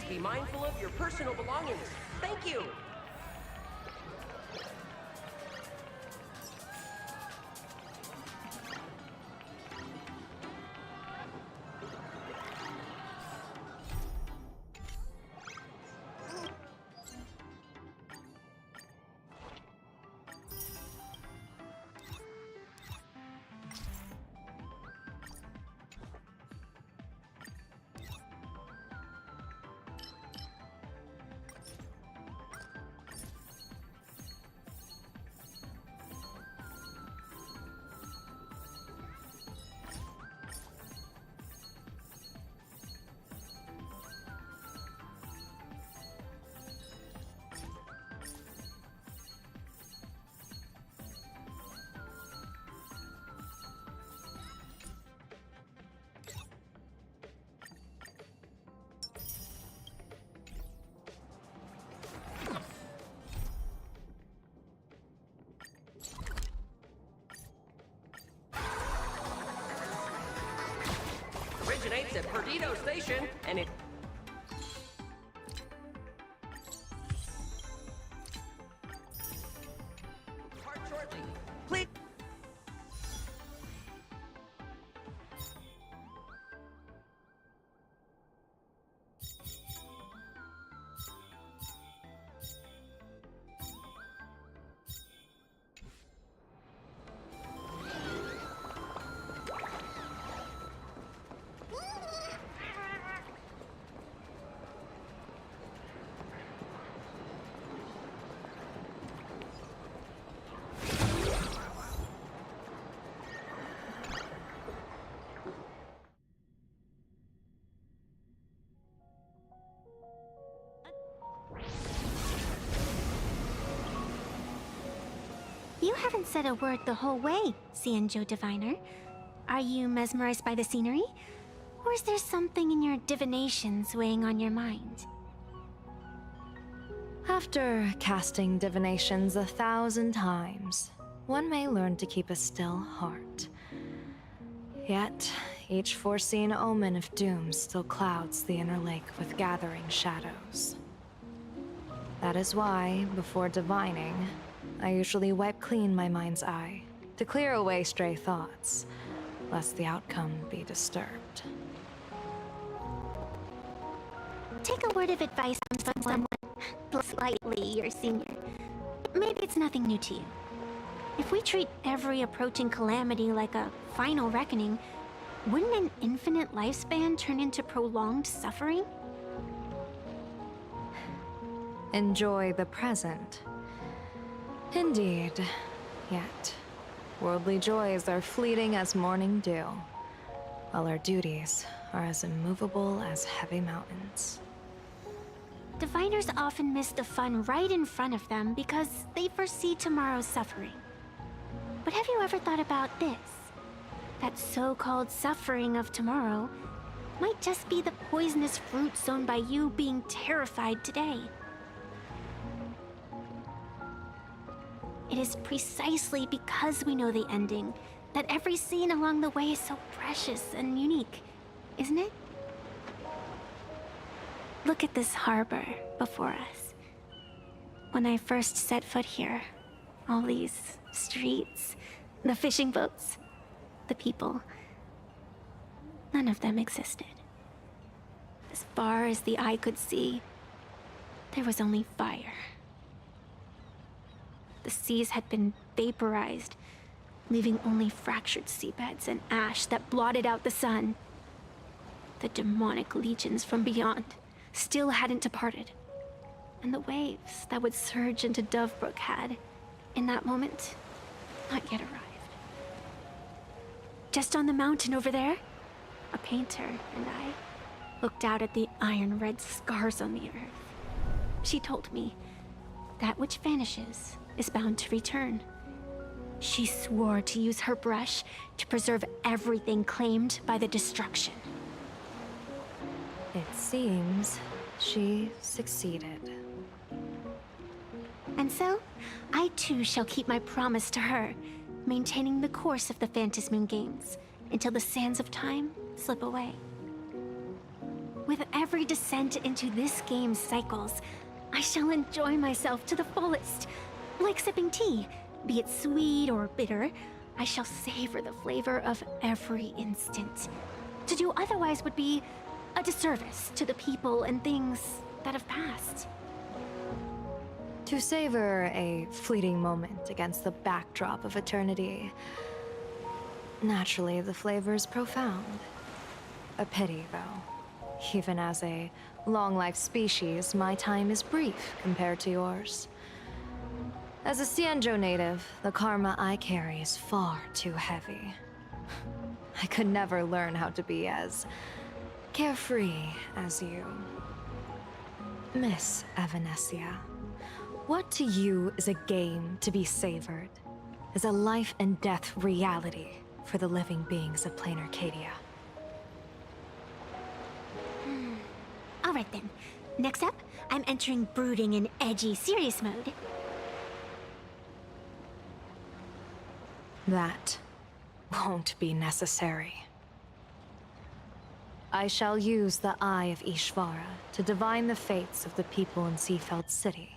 be mindful of your personal belongings. Thank you. Originates at Perdido Station, and it... Depart shortly. Please... You haven't said a word the whole way, Cienjo Diviner. Are you mesmerized by the scenery? Or is there something in your divinations weighing on your mind? After casting divinations 1,000 times, one may learn to keep a still heart. Yet, each foreseen omen of doom still clouds the inner lake with gathering shadows. That is why, before divining, I usually wipe clean my mind's eye to clear away stray thoughts, lest the outcome be disturbed. Take a word of advice from someone slightly your senior. Maybe it's nothing new to you. If we treat every approaching calamity like a final reckoning, wouldn't an infinite lifespan turn into prolonged suffering? Enjoy the present. Indeed. Yet, worldly joys are fleeting as morning dew, while our duties are as immovable as heavy mountains. Diviners often miss the fun right in front of them because they foresee tomorrow's suffering. But have you ever thought about this? That so-called suffering of tomorrow might just be the poisonous fruit sown by you being terrified today. It is precisely because we know the ending that every scene along the way is so precious and unique, isn't it? Look at this harbor before us. When I first set foot here, all these streets, the fishing boats, the people, none of them existed. As far as the eye could see, there was only fire. The seas had been vaporized, leaving only fractured seabeds and ash that blotted out the sun. The demonic legions from beyond still hadn't departed, and the waves that would surge into Dovebrook had, in that moment, not yet arrived. Just on the mountain over there, a painter and I looked out at the iron-red scars on the earth. She told me, that which vanishes is bound to return. She swore to use her brush to preserve everything claimed by the destruction. It seems she succeeded. And so, I too shall keep my promise to her, maintaining the course of the Phantasmoon Games until the sands of time slip away. With every descent into this game's cycles, I shall enjoy myself to the fullest. Like sipping tea, be it sweet or bitter, I shall savor the flavor of every instant. To do otherwise would be a disservice to the people and things that have passed. To savor a fleeting moment against the backdrop of eternity. Naturally, the flavor is profound. A pity, though. Even as a long-life species, my time is brief compared to yours. As a Cienjo native, the karma I carry is far too heavy. I could never learn how to be as carefree as you. Miss Evanesia, what to you is a game to be savored, is a life and death reality for the living beings of plain Arcadia? Alright then. Next up, I'm entering brooding and edgy serious mode. That won't be necessary. I shall use the Eye of Ishvara to divine the fates of the people in Seafeld City.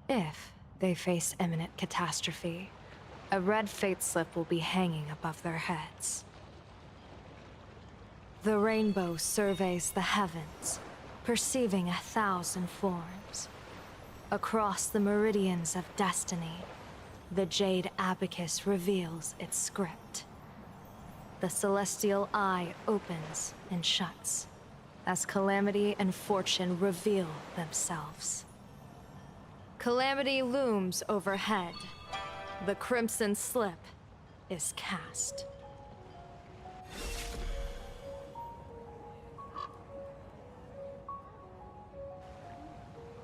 If they face imminent catastrophe, a red fate slip will be hanging above their heads. The rainbow surveys the heavens, perceiving 1,000 forms. Across the meridians of destiny, the Jade Abacus reveals its script. The celestial eye opens and shuts as calamity and fortune reveal themselves. Calamity looms overhead. The crimson slip is cast.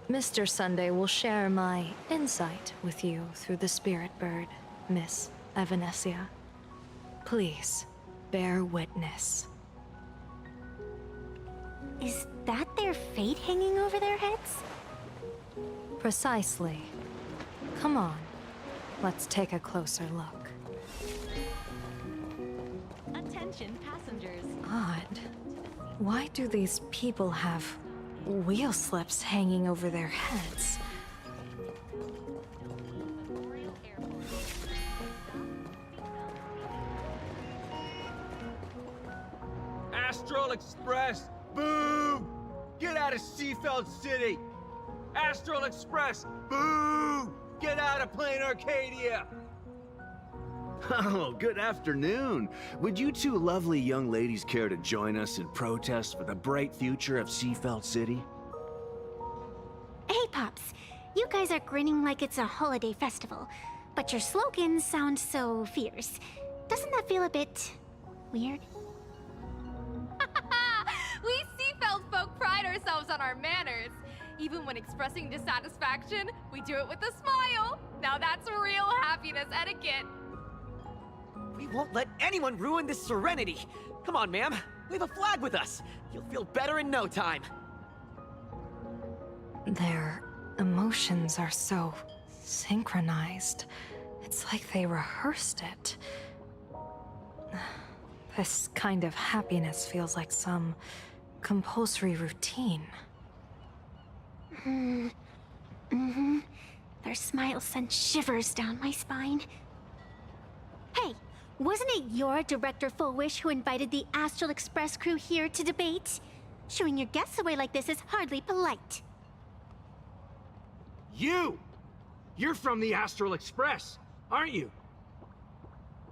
Mr. Sunday will share my insight with you through the spirit bird, Miss Evanesia. Please, bear witness. Is that their fate hanging over their heads? Precisely. Come on, let's take a closer look. Attention passengers. Odd. Why do these people have wheel slips hanging over their heads? Astral Express! Boo! Get out of Seafeld City! Astral Express! Boo! Get out of plain Arcadia! Oh, good afternoon. Would you two lovely young ladies care to join us in protest for the bright future of Seafeld City? Hey, Pops. You guys are grinning like it's a holiday festival, but your slogans sound so fierce. Doesn't that feel a bit weird? We Seafeld folk pride ourselves on our manners. Even when expressing dissatisfaction, we do it with a smile. Now that's real happiness etiquette. We won't let anyone ruin this serenity. Come on, ma'am. We have a flag with us. You'll feel better in no time. Their emotions are so synchronized. It's like they rehearsed it. This kind of happiness feels like some compulsory routine. Their smiles send shivers down my spine. Hey, wasn't it your Director Fullwish who invited the Astral Express crew here to debate? Showing your guests away like this is hardly polite. You! You're from the Astral Express, aren't you?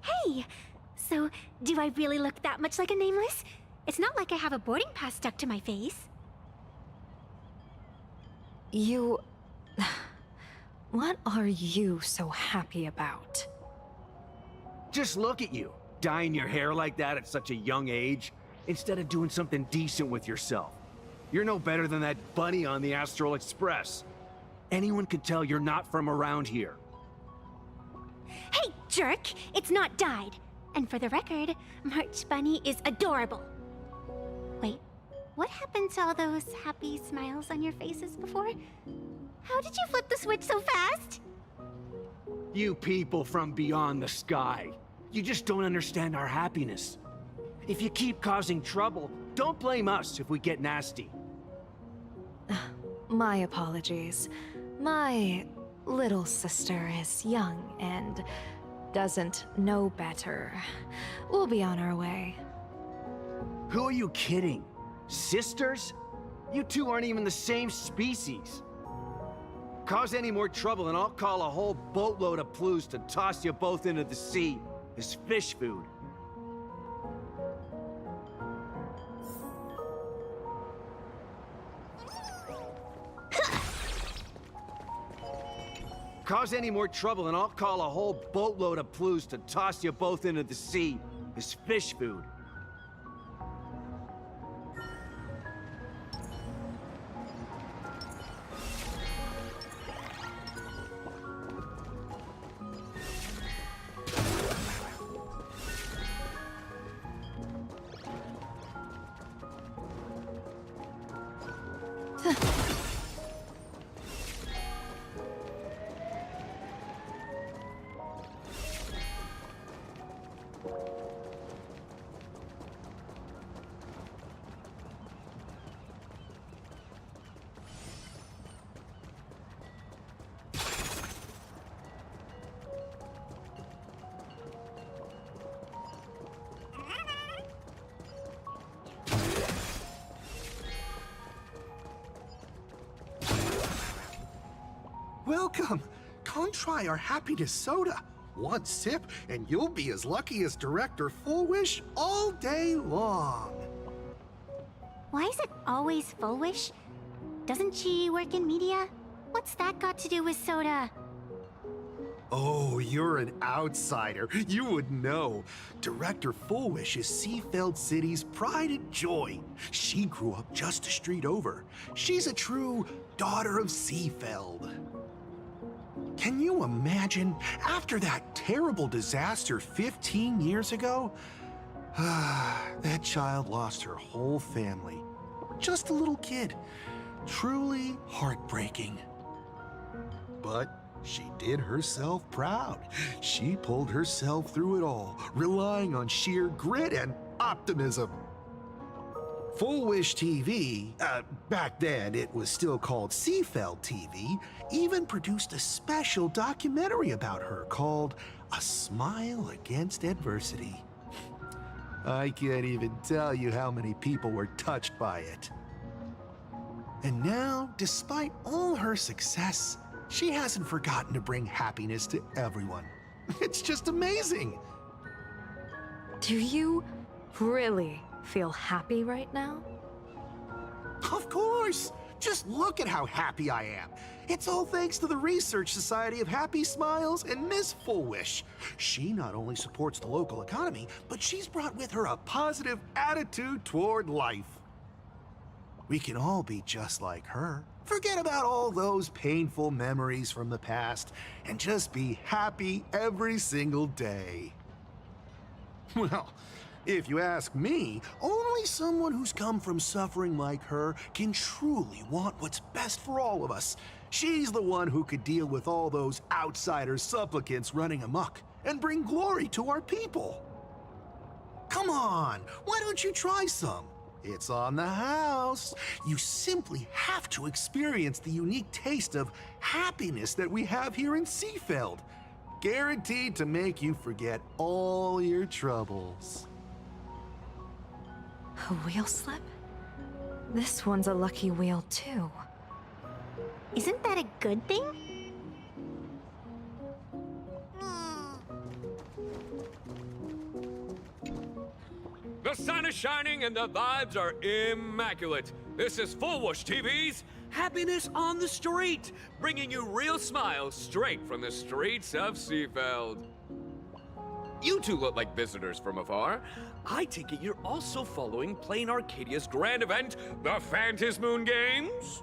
Hey, so do I really look that much like a nameless? It's not like I have a boarding pass stuck to my face. You... What are you so happy about? Just look at you, dyeing your hair like that at such a young age, instead of doing something decent with yourself. You're no better than that bunny on the Astral Express. Anyone could tell you're not from around here. Hey, jerk! It's not dyed. And for the record, March Bunny is adorable. Wait, what happened to all those happy smiles on your faces before? How did you flip the switch so fast? You people from beyond the sky. You just don't understand our happiness. If you keep causing trouble, don't blame us if we get nasty. My apologies. My little sister is young and doesn't know better. We'll be on our way. Who are you kidding? Sisters? You two aren't even the same species. Cause any more trouble and I'll call a whole boatload of Ploos to toss you both into the sea as fish food. Cause any more trouble and I'll call a whole boatload of Ploos to toss you both into the sea as fish food. Welcome! Come try our happiness soda. One sip, and you'll be as lucky as Director Full Wish all day long. Why is it always Full Wish? Doesn't she work in media? What's that got to do with soda? Oh, you're an outsider. You would know. Director Full Wish is Seafeld City's pride and joy. She grew up just a street over. She's a true daughter of Seafeld. Can you imagine, after that terrible disaster 15 years ago? That child lost her whole family. Just a little kid. Truly heartbreaking. But she did herself proud. She pulled herself through it all, relying on sheer grit and optimism. Full Wish TV, back then it was still called Seafeld TV, even produced a special documentary about her called A Smile Against Adversity. I can't even tell you how many people were touched by it. And now, despite all her success, she hasn't forgotten to bring happiness to everyone. It's just amazing. Do you really feel happy right now? Of course! Just look at how happy I am. It's all thanks to the Research Society of Happy Smiles and Miss Full Wish. She not only supports the local economy, but she's brought with her a positive attitude toward life. We can all be just like her. Forget about all those painful memories from the past and just be happy every single day. Well, if you ask me, only someone who's come from suffering like her can truly want what's best for all of us. She's the one who could deal with all those outsider supplicants running amok and bring glory to our people. Come on, why don't you try some? It's on the house. You simply have to experience the unique taste of happiness that we have here in Seafeld. Guaranteed to make you forget all your troubles. A wheel slip? This one's a lucky wheel, too. Isn't that a good thing? The sun is shining and the vibes are immaculate. This is Full Wish TV's Happiness on the Street, bringing you real smiles straight from the streets of Seafeld. You two look like visitors from afar. I take it you're also following Plain Arcadia's grand event, the Phantasmoon Games?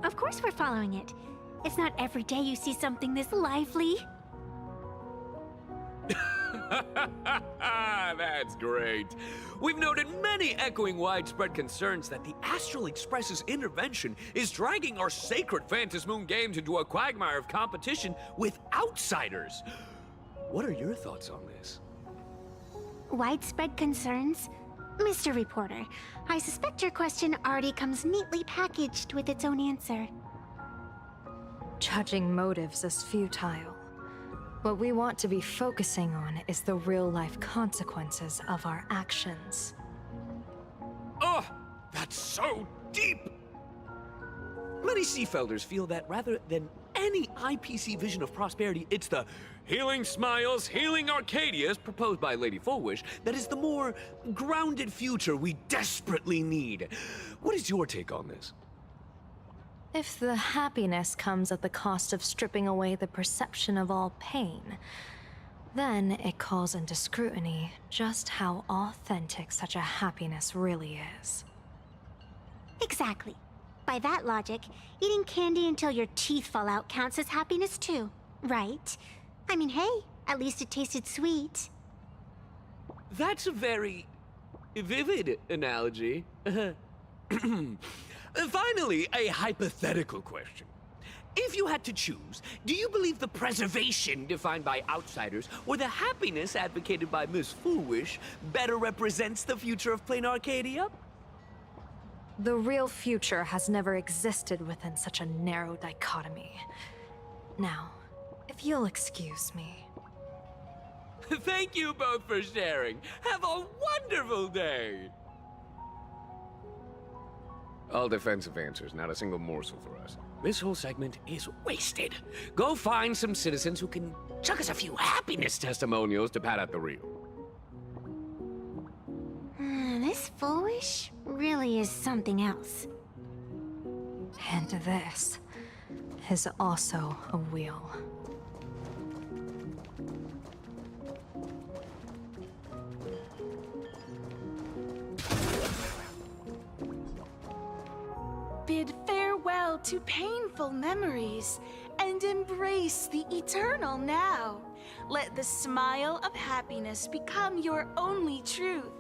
Of course we're following it. It's not every day you see something this lively. That's great. We've noted many echoing widespread concerns that the Astral Express's intervention is dragging our sacred Phantasmoon Games into a quagmire of competition with outsiders. What are your thoughts on this? widespread concerns? Mr. Reporter, I suspect your question already comes neatly packaged with its own answer. Judging motives is futile. What we want to be focusing on is the real-life consequences of our actions. Oh, that's so deep! Many Seafelders feel that rather than any IPC vision of prosperity, it's the healing smiles, healing Arcadias proposed by Lady Fullwish that is the more grounded future we desperately need. What is your take on this? If the happiness comes at the cost of stripping away the perception of all pain, then it calls into scrutiny just how authentic such a happiness really is. Exactly. By that logic, eating candy until your teeth fall out counts as happiness too, right? I mean, hey, at least it tasted sweet. That's a very vivid analogy. Finally, a hypothetical question. If you had to choose, do you believe the preservation defined by outsiders or the happiness advocated by Miss Foolish better represents the future of plain Arcadia? The real future has never existed within such a narrow dichotomy. Now, if you'll excuse me. Thank you both for sharing. Have a wonderful day! All defensive answers, not a single morsel for us. This whole segment is wasted. Go find some citizens who can chuck us a few happiness testimonials to pad out the reel. This Foolish really is something else. And this is also a wheel. Bid farewell to painful memories and embrace the eternal now. Let the smile of happiness become your only truth.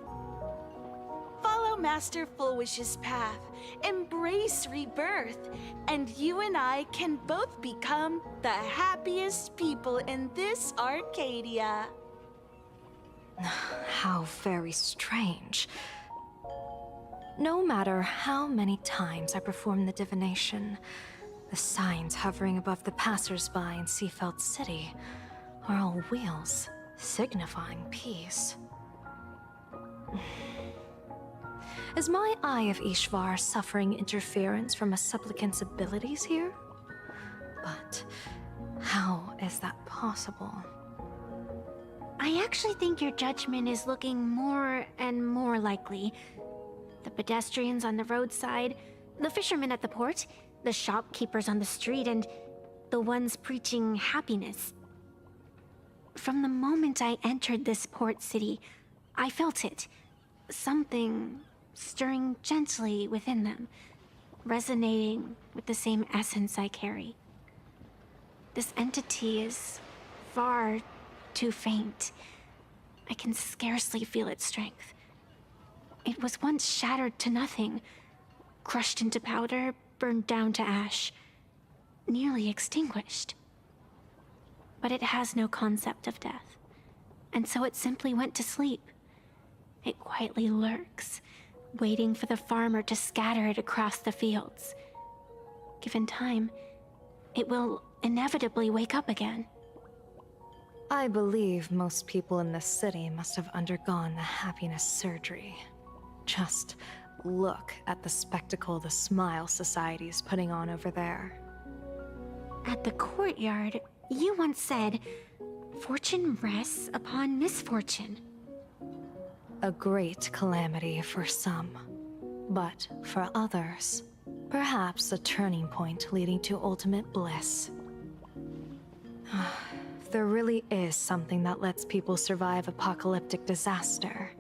Follow Master Fullwish's path, embrace rebirth, and you and I can both become the happiest people in this Arcadia. How very strange. No matter how many times I perform the divination, the signs hovering above the passers-by in Seafeld City are all wheels, signifying peace. Is my Eye of Ishvar suffering interference from a supplicant's abilities here? But how is that possible? I actually think your judgment is looking more and more likely. The pedestrians on the roadside, the fishermen at the port, the shopkeepers on the street, and the ones preaching happiness. From the moment I entered this port city, I felt it. Something stirring gently within them, resonating with the same essence I carry. This entity is far too faint. I can scarcely feel its strength. It was once shattered to nothing, crushed into powder, burned down to ash, nearly extinguished. But it has no concept of death, and so it simply went to sleep. It quietly lurks, waiting for the farmer to scatter it across the fields. Given time, it will inevitably wake up again. I believe most people in this city must have undergone the happiness surgery. Just look at the spectacle the Smile Society is putting on over there. At the courtyard, you once said, "Fortune rests upon misfortune." A great calamity for some, but for others, perhaps a turning point leading to ultimate bliss. If there really is something that lets people survive apocalyptic disaster,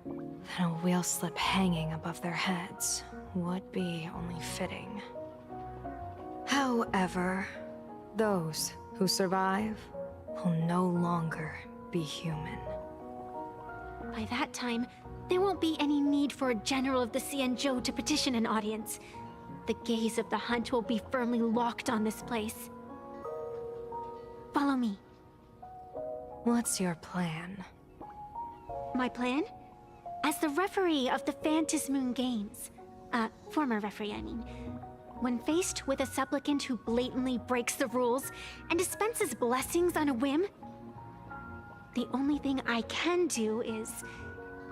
then a wheel slip hanging above their heads would be only fitting. However, those who survive will no longer be human. By that time, there won't be any need for a general of the Xianzhou to petition an audience. The gaze of the hunt will be firmly locked on this place. Follow me. What's your plan? My plan? As the referee of the Phantasmoon Games, former referee, I mean, when faced with a supplicant who blatantly breaks the rules and dispenses blessings on a whim, the only thing I can do is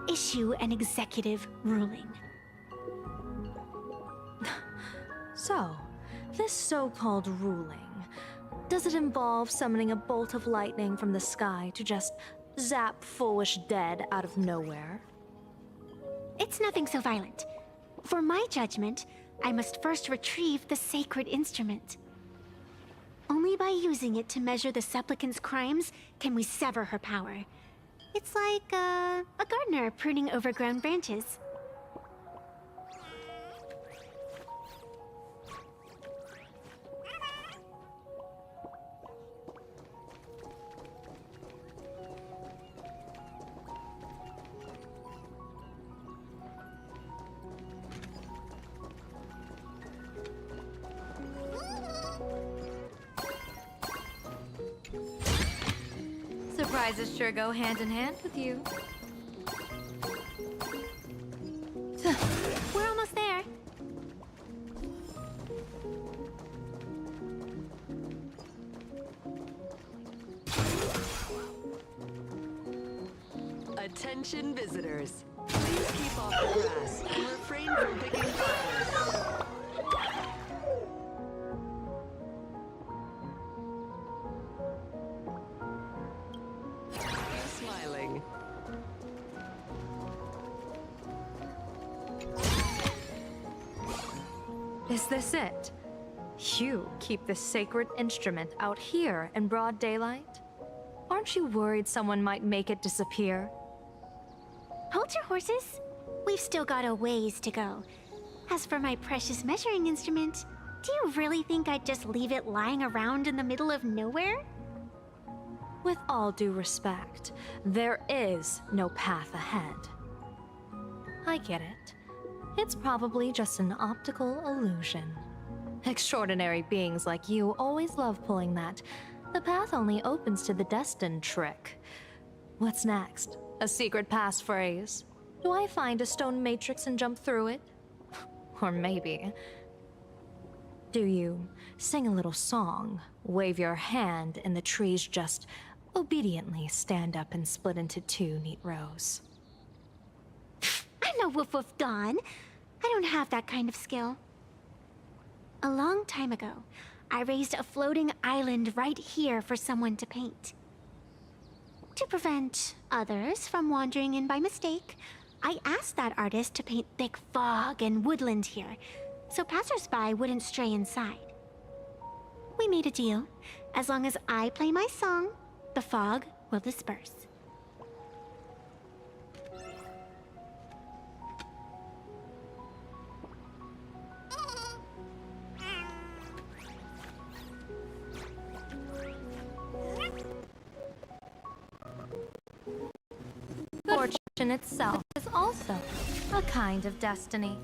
issue an executive ruling. So, this so-called ruling, does it involve summoning a bolt of lightning from the sky to just zap foolish dead out of nowhere? It's nothing so violent. For my judgment, I must first retrieve the sacred instrument. Only by using it to measure the supplicant's crimes can we sever her power. It's like, a gardener pruning overgrown branches. Surprises sure go hand in hand with you. We're almost there. Attention visitors. Please keep off the grass and refrain from picking flowers. Smiling. Is this it? You keep this sacred instrument out here in broad daylight? Aren't you worried someone might make it disappear? Hold your horses. We've still got a ways to go. As for my precious measuring instrument, do you really think I'd just leave it lying around in the middle of nowhere? With all due respect, there is no path ahead. I get it. It's probably just an optical illusion. Extraordinary beings like you always love pulling that "the path only opens to the destined" trick. What's next? A secret passphrase? Do I find a stone matrix and jump through it? Or maybe... do you sing a little song, wave your hand, and the trees just obediently stand up and split into two neat rows? I'm no Woof Woof Dawn. I don't have that kind of skill. A long time ago, I raised a floating island right here for someone to paint. To prevent others from wandering in by mistake, I asked that artist to paint thick fog and woodland here, so passersby wouldn't stray inside. We made a deal. As long as I play my song, the fog will disperse. Fortune itself is also a kind of destiny.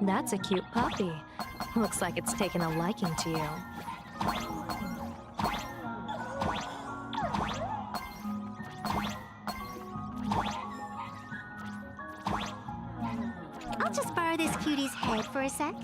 That's a cute puppy. Looks like it's taken a liking to you. I'll just borrow this cutie's head for a sec.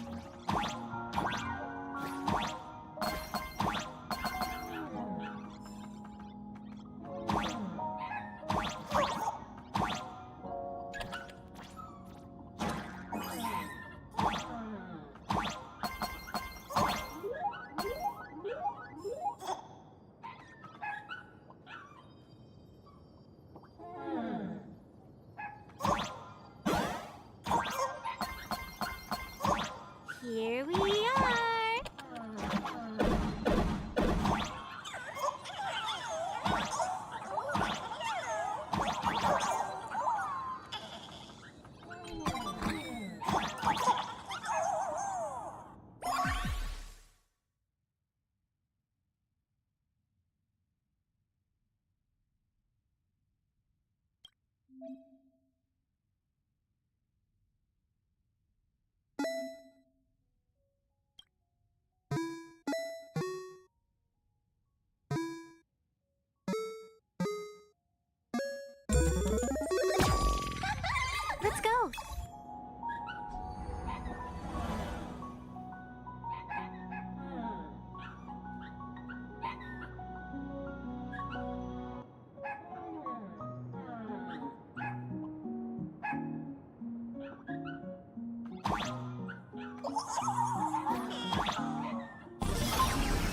Let's go.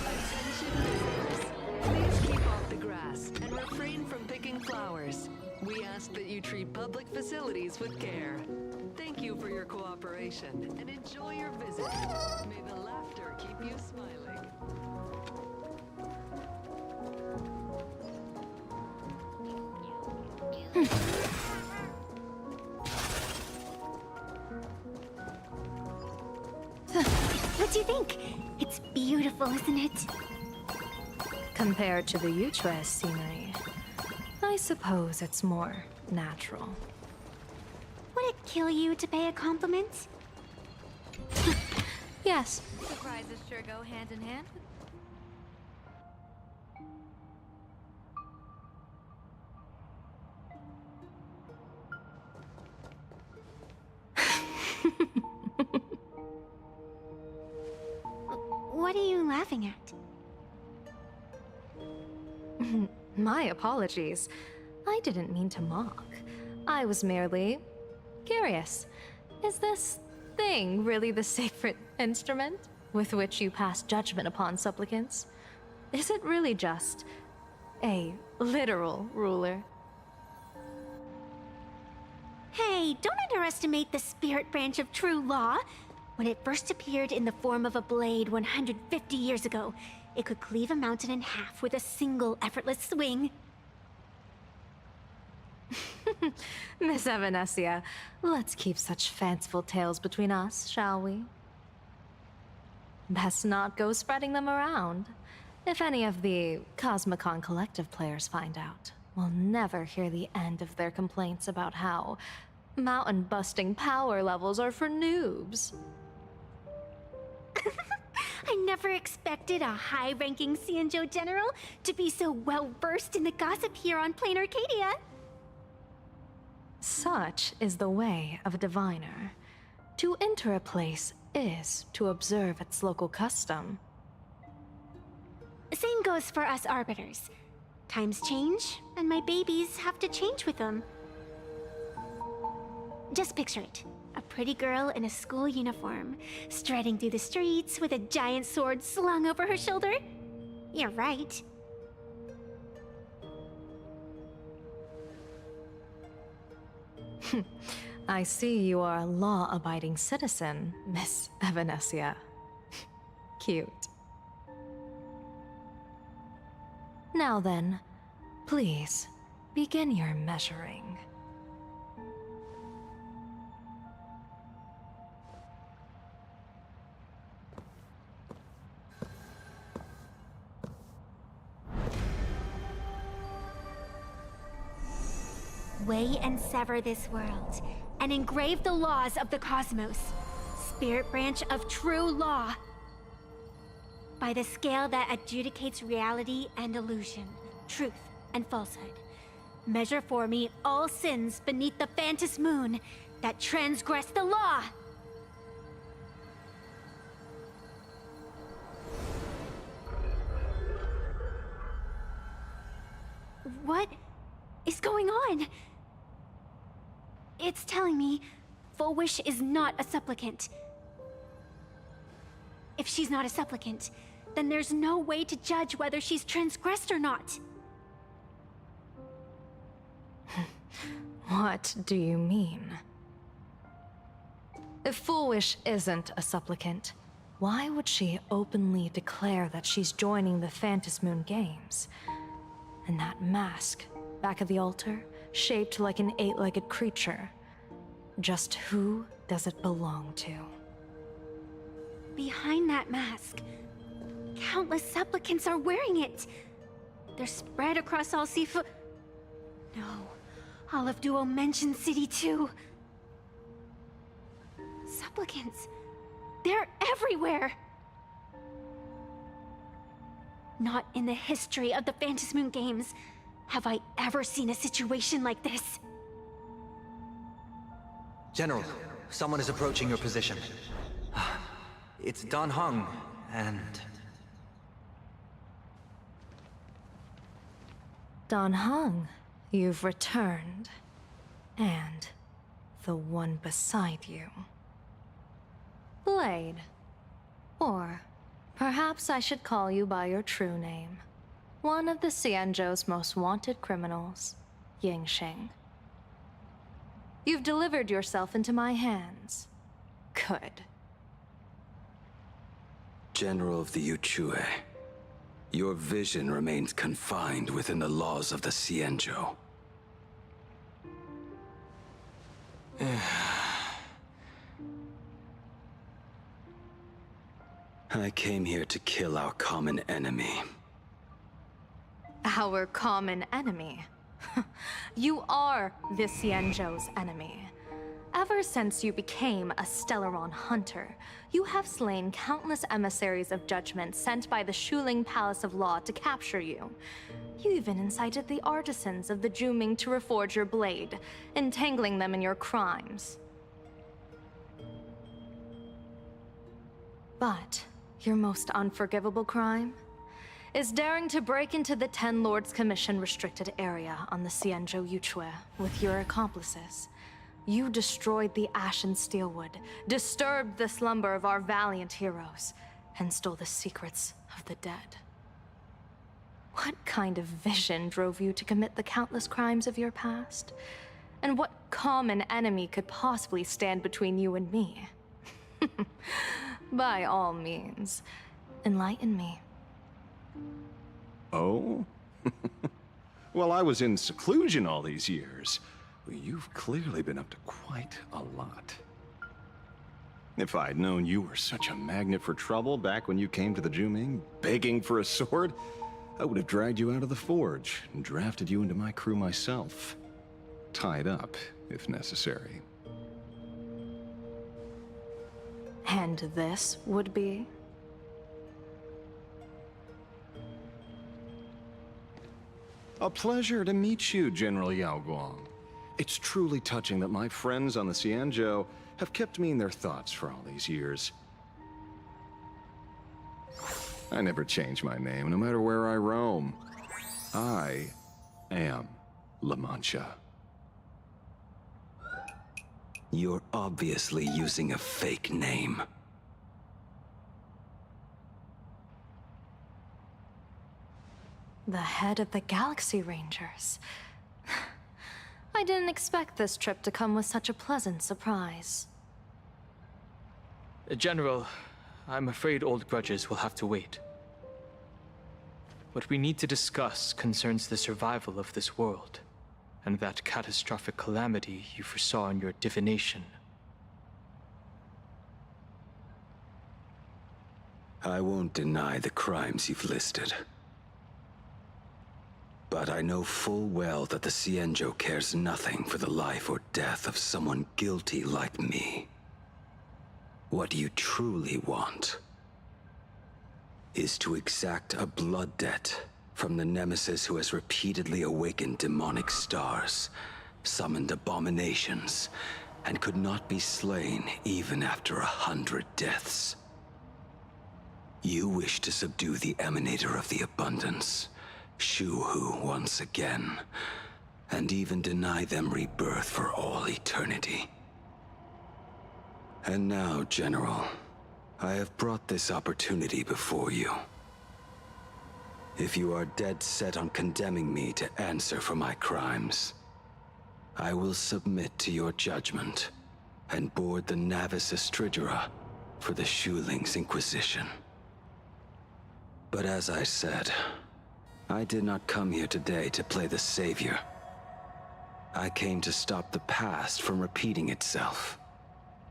Attention visitors. Please keep off the grass and refrain from picking flowers. We ask that you treat public facilities with care. Thank you for your cooperation and enjoy your visit. May the laughter keep you smiling. What do you think? It's beautiful, isn't it? Compared to the Utrecht scenery, I suppose it's more natural. Would it kill you to pay a compliment? Yes. Surprises sure go hand in hand. What are you laughing at? My apologies. I didn't mean to mock. I was merely curious. Is this thing really the sacred instrument with which you pass judgment upon supplicants? Is it really just a literal ruler? Hey, don't underestimate the spirit branch of true law. When it first appeared in the form of a blade 150 years ago, it could cleave a mountain in half with a single effortless swing. Miss Evanesia, let's keep such fanciful tales between us, shall we? Best not go spreading them around. If any of the Cosmicon Collective players find out, we'll never hear the end of their complaints about how mountain-busting power levels are for noobs. I never expected a high-ranking Xianzhou general to be so well-versed in the gossip here on Plain Arcadia. Such is the way of a diviner. To enter a place is to observe its local custom. Same goes for us arbiters. Times change, and my babies have to change with them. Just picture it. A pretty girl in a school uniform, striding through the streets with a giant sword slung over her shoulder. You're right. I see you are a law-abiding citizen, Miss Evanesia. Cute. Now then, please, begin your measuring. Weigh and sever this world, and engrave the laws of the cosmos, spirit branch of true law. By the scale that adjudicates reality and illusion, truth and falsehood, measure for me all sins beneath the phantom moon that transgress the law. What is going on? It's telling me Full Wish is not a supplicant. If she's not a supplicant, then there's no way to judge whether she's transgressed or not. What do you mean? If Full Wish isn't a supplicant, why would she openly declare that she's joining the Phantom Moon Games? And that mask, back of the altar, shaped like an eight-legged creature. Just who does it belong to? Behind that mask, countless supplicants are wearing it. They're spread across all Sifu. No, All of Duo mentioned City too. Supplicants. They're everywhere! Not in the history of the Phantasmoon games have I ever seen a situation like this. General, someone is approaching your position. It's Don Hung, and... Don Hung, you've returned. And the one beside you. Blade. Or perhaps I should call you by your true name. One of the Xianzhou's most wanted criminals, Yingxing. You've delivered yourself into my hands. Good. General of the Yuchue, your vision remains confined within the laws of the Xianzhou. I came here to kill our common enemy. Our common enemy? You are the Xianzhou's enemy. Ever since you became a Stellaron hunter, you have slain countless emissaries of judgment sent by the Shuling Palace of Law to capture you. You even incited the artisans of the Juming to reforge your blade, entangling them in your crimes. But your most unforgivable crime is daring to break into the Ten Lords Commission restricted area on the Xianzhou Yuchue with your accomplices. You destroyed the Ashen Steelwood, disturbed the slumber of our valiant heroes, and stole the secrets of the dead. What kind of vision drove you to commit the countless crimes of your past? And what common enemy could possibly stand between you and me? By all means, enlighten me. Oh? Well, I was in seclusion all these years. Well, you've clearly been up to quite a lot. If I'd known you were such a magnet for trouble back when you came to the Juming, begging for a sword, I would have dragged you out of the forge and drafted you into my crew myself. Tied up, if necessary. And this would be? A pleasure to meet you, General Yao Guang. It's truly touching that my friends on the Xianzhou have kept me in their thoughts for all these years. I never change my name, no matter where I roam. I am La Mancha. You're obviously using a fake name. The head of the Galaxy Rangers. I didn't expect this trip to come with such a pleasant surprise. General, I'm afraid old grudges will have to wait. What we need to discuss concerns the survival of this world, and that catastrophic calamity you foresaw in your divination. I won't deny the crimes you've listed. But I know full well that the Xianzhou cares nothing for the life or death of someone guilty like me. What you truly want is to exact a blood debt from the nemesis who has repeatedly awakened demonic stars, summoned abominations, and could not be slain even after 100 deaths. You wish to subdue the Emanator of the Abundance, Shu-Hu once again, and even deny them rebirth for all eternity. And now, General, I have brought this opportunity before you. If you are dead set on condemning me to answer for my crimes, I will submit to your judgment and board the Navis Astridura for the Shuling's Inquisition. But as I said, I did not come here today to play the savior. I came to stop the past from repeating itself,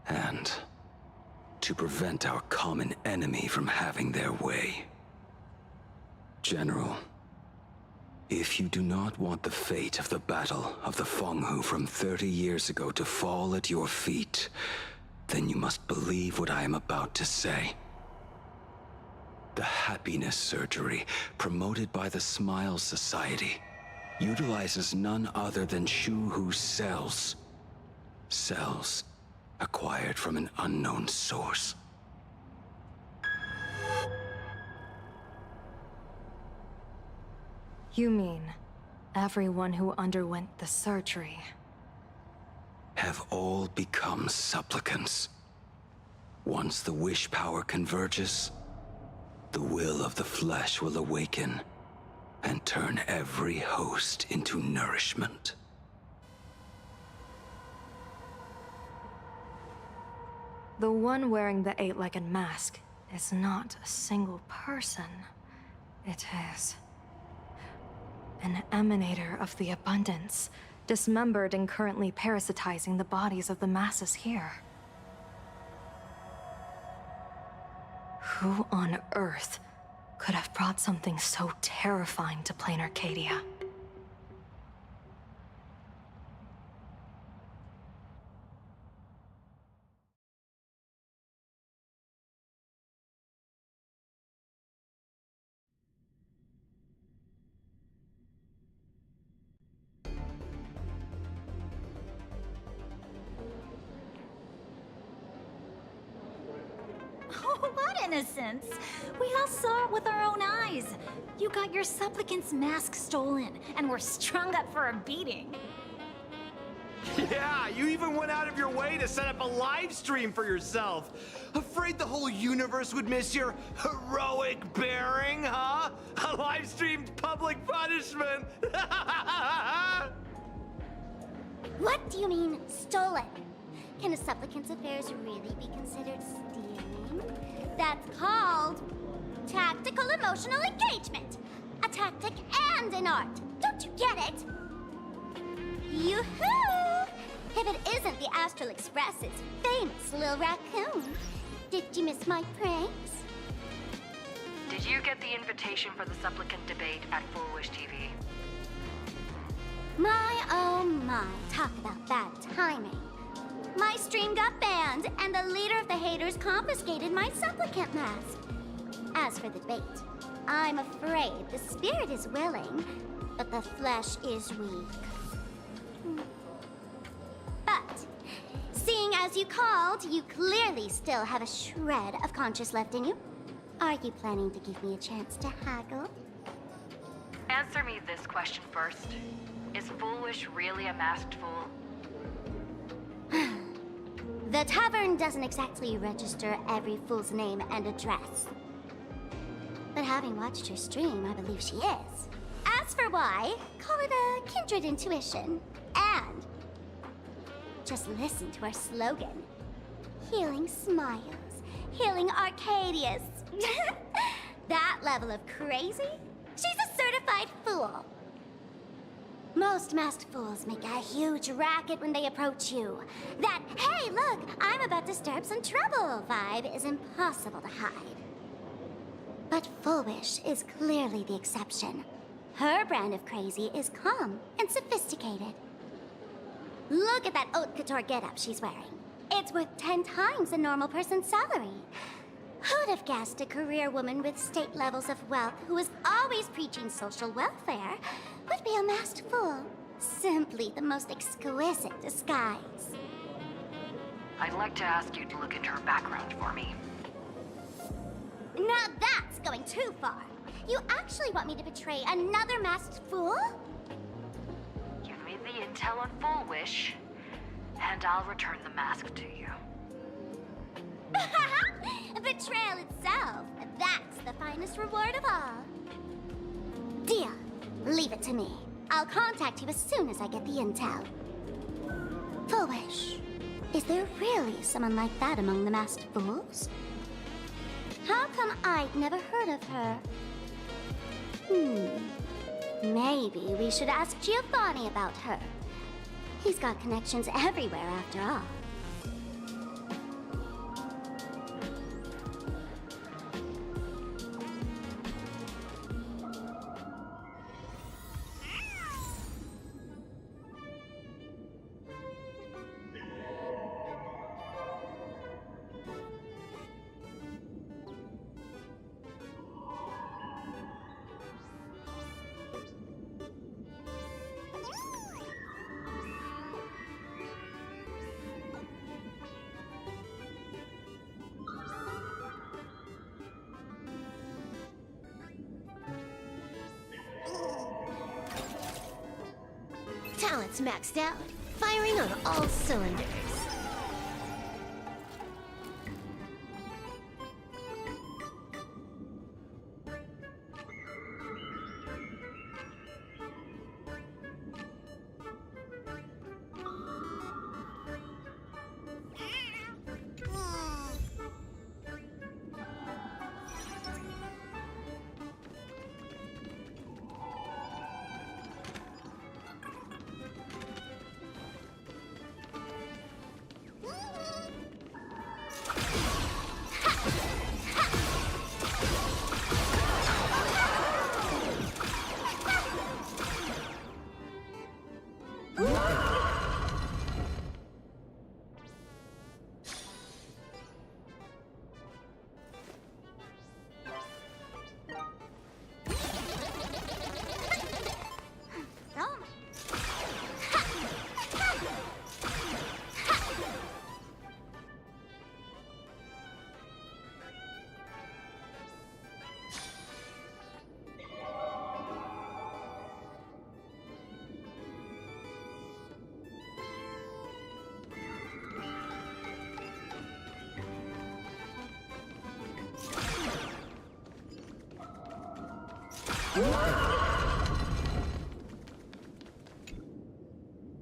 and to prevent our common enemy from having their way. General, If you do not want the fate of the Battle of the Fenghu from 30 years ago to fall at your feet, then you must believe what I am about to say. The happiness surgery, promoted by the Smile Society, utilizes none other than Shuhu's cells. Cells acquired from an unknown source. You mean everyone who underwent the surgery have all become supplicants. Once the wish power converges, the will of the flesh will awaken and turn every host into nourishment. The one wearing the eight-legged mask is not a single person. It is an emanator of the abundance, dismembered and currently parasitizing the bodies of the masses here. Who on Earth could have brought something so terrifying to plain Arcadia? Oh, what innocence! We all saw it with our own eyes. You got your supplicant's mask stolen, and were strung up for a beating. Yeah, you even went out of your way to set up a live stream for yourself. Afraid the whole universe would miss your heroic bearing, huh? A live-streamed public punishment! What do you mean, stolen? Can a supplicant's affairs really be considered stealing? That's called tactical emotional engagement. A tactic and an art. Don't you get it? Yoo-hoo! If it isn't the Astral Express's famous Lil Raccoon. Did you miss my pranks? Did you get the invitation for the supplicant debate at Full Wish TV? My oh my, talk about bad timing. My stream got banned, and the leader of the haters confiscated my supplicant mask. As for the debate, I'm afraid the spirit is willing, but the flesh is weak. But, seeing as you called, you clearly still have a shred of conscience left in you. Are you planning to give me a chance to haggle? Answer me this question first. Is Full Wish really a masked fool? The tavern doesn't exactly register every fool's name and address. But having watched her stream, I believe she is. As for why, call it a kindred intuition. And just listen to our slogan. Healing smiles. Healing Arcadius. That level of crazy? She's a certified fool. Most masked fools make a huge racket when they approach you. That, hey, look, I'm about to stir up some trouble vibe is impossible to hide. But Full Wish is clearly the exception. Her brand of crazy is calm and sophisticated. Look at that haute couture getup she's wearing. It's worth 10 times a normal person's salary. Who'd have guessed a career woman with state levels of wealth who is always preaching social welfare would be a masked fool? Simply the most exquisite disguise. I'd like to ask you to look into her background for me. Now that's going too far. You actually want me to betray another masked fool? Give me the intel on Full Wish, and I'll return the mask to you. Betrayal itself. That's the finest reward of all. Deal. Leave it to me. I'll contact you as soon as I get the intel. Full Wish. Is there really someone like that among the masked fools? How come I'd never heard of her? Maybe we should ask Giovanni about her. He's got connections everywhere after all. Talent's maxed out, firing on all cylinders.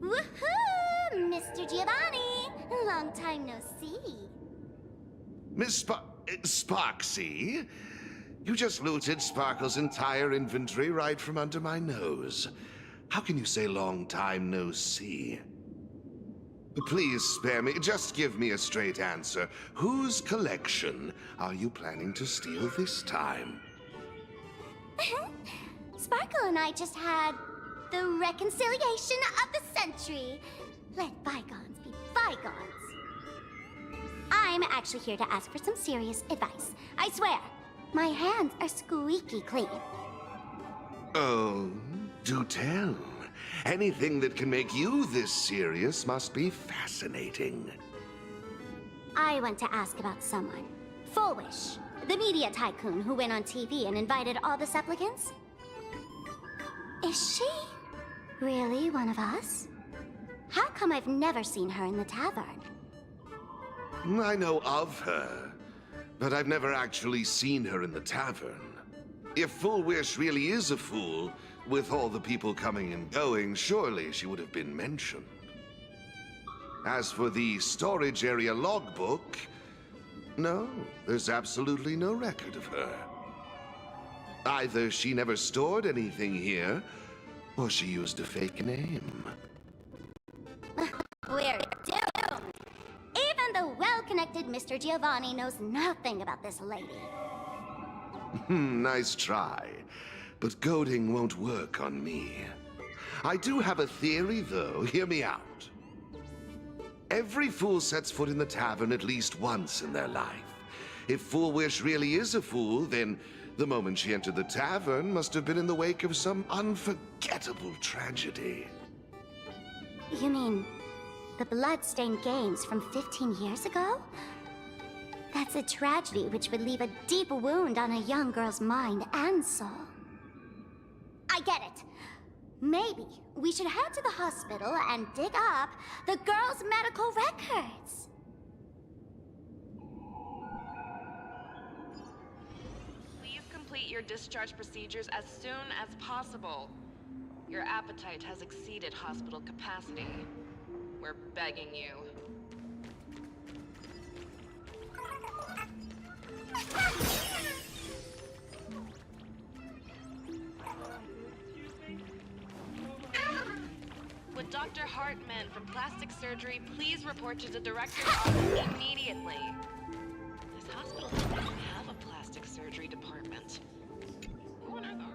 Woohoo! Mr. Giovanni! Long time no see. Miss Sparksy? You just looted Sparkle's entire inventory right from under my nose. How can you say long time no see? Please spare me. Just give me a straight answer. Whose collection are you planning to steal this time? Sparkle and I just had the reconciliation of the century. Let bygones be bygones. I'm actually here to ask for some serious advice. I swear, my hands are squeaky clean. Oh, do tell. Anything that can make you this serious must be fascinating. I want to ask about someone. Fullwish, the media tycoon who went on TV and invited all the supplicants. Is she really one of us? How come I've never seen her in the tavern? I know of her, but I've never actually seen her in the tavern. If Fullwish really is a fool, with all the people coming and going, surely she would have been mentioned. As for the storage area logbook, no, there's absolutely no record of her. Either she never stored anything here, or she used a fake name. We're doomed! Even the well-connected Mr. Giovanni knows nothing about this lady. Nice try, but goading won't work on me. I do have a theory, though. Hear me out. Every fool sets foot in the tavern at least once in their life. If Fullwish really is a fool, then the moment she entered the tavern must have been in the wake of some unforgettable tragedy. You mean the blood-stained games from 15 years ago? That's a tragedy which would leave a deep wound on a young girl's mind and soul. I get it. Maybe we should head to the hospital and dig up the girl's medical records. Please complete your discharge procedures as soon as possible. Your appetite has exceeded hospital capacity. We're begging you. Would Dr. Hartman from Plastic Surgery please report to the director's office immediately? This hospital doesn't even have a plastic surgery department. Who on earth are...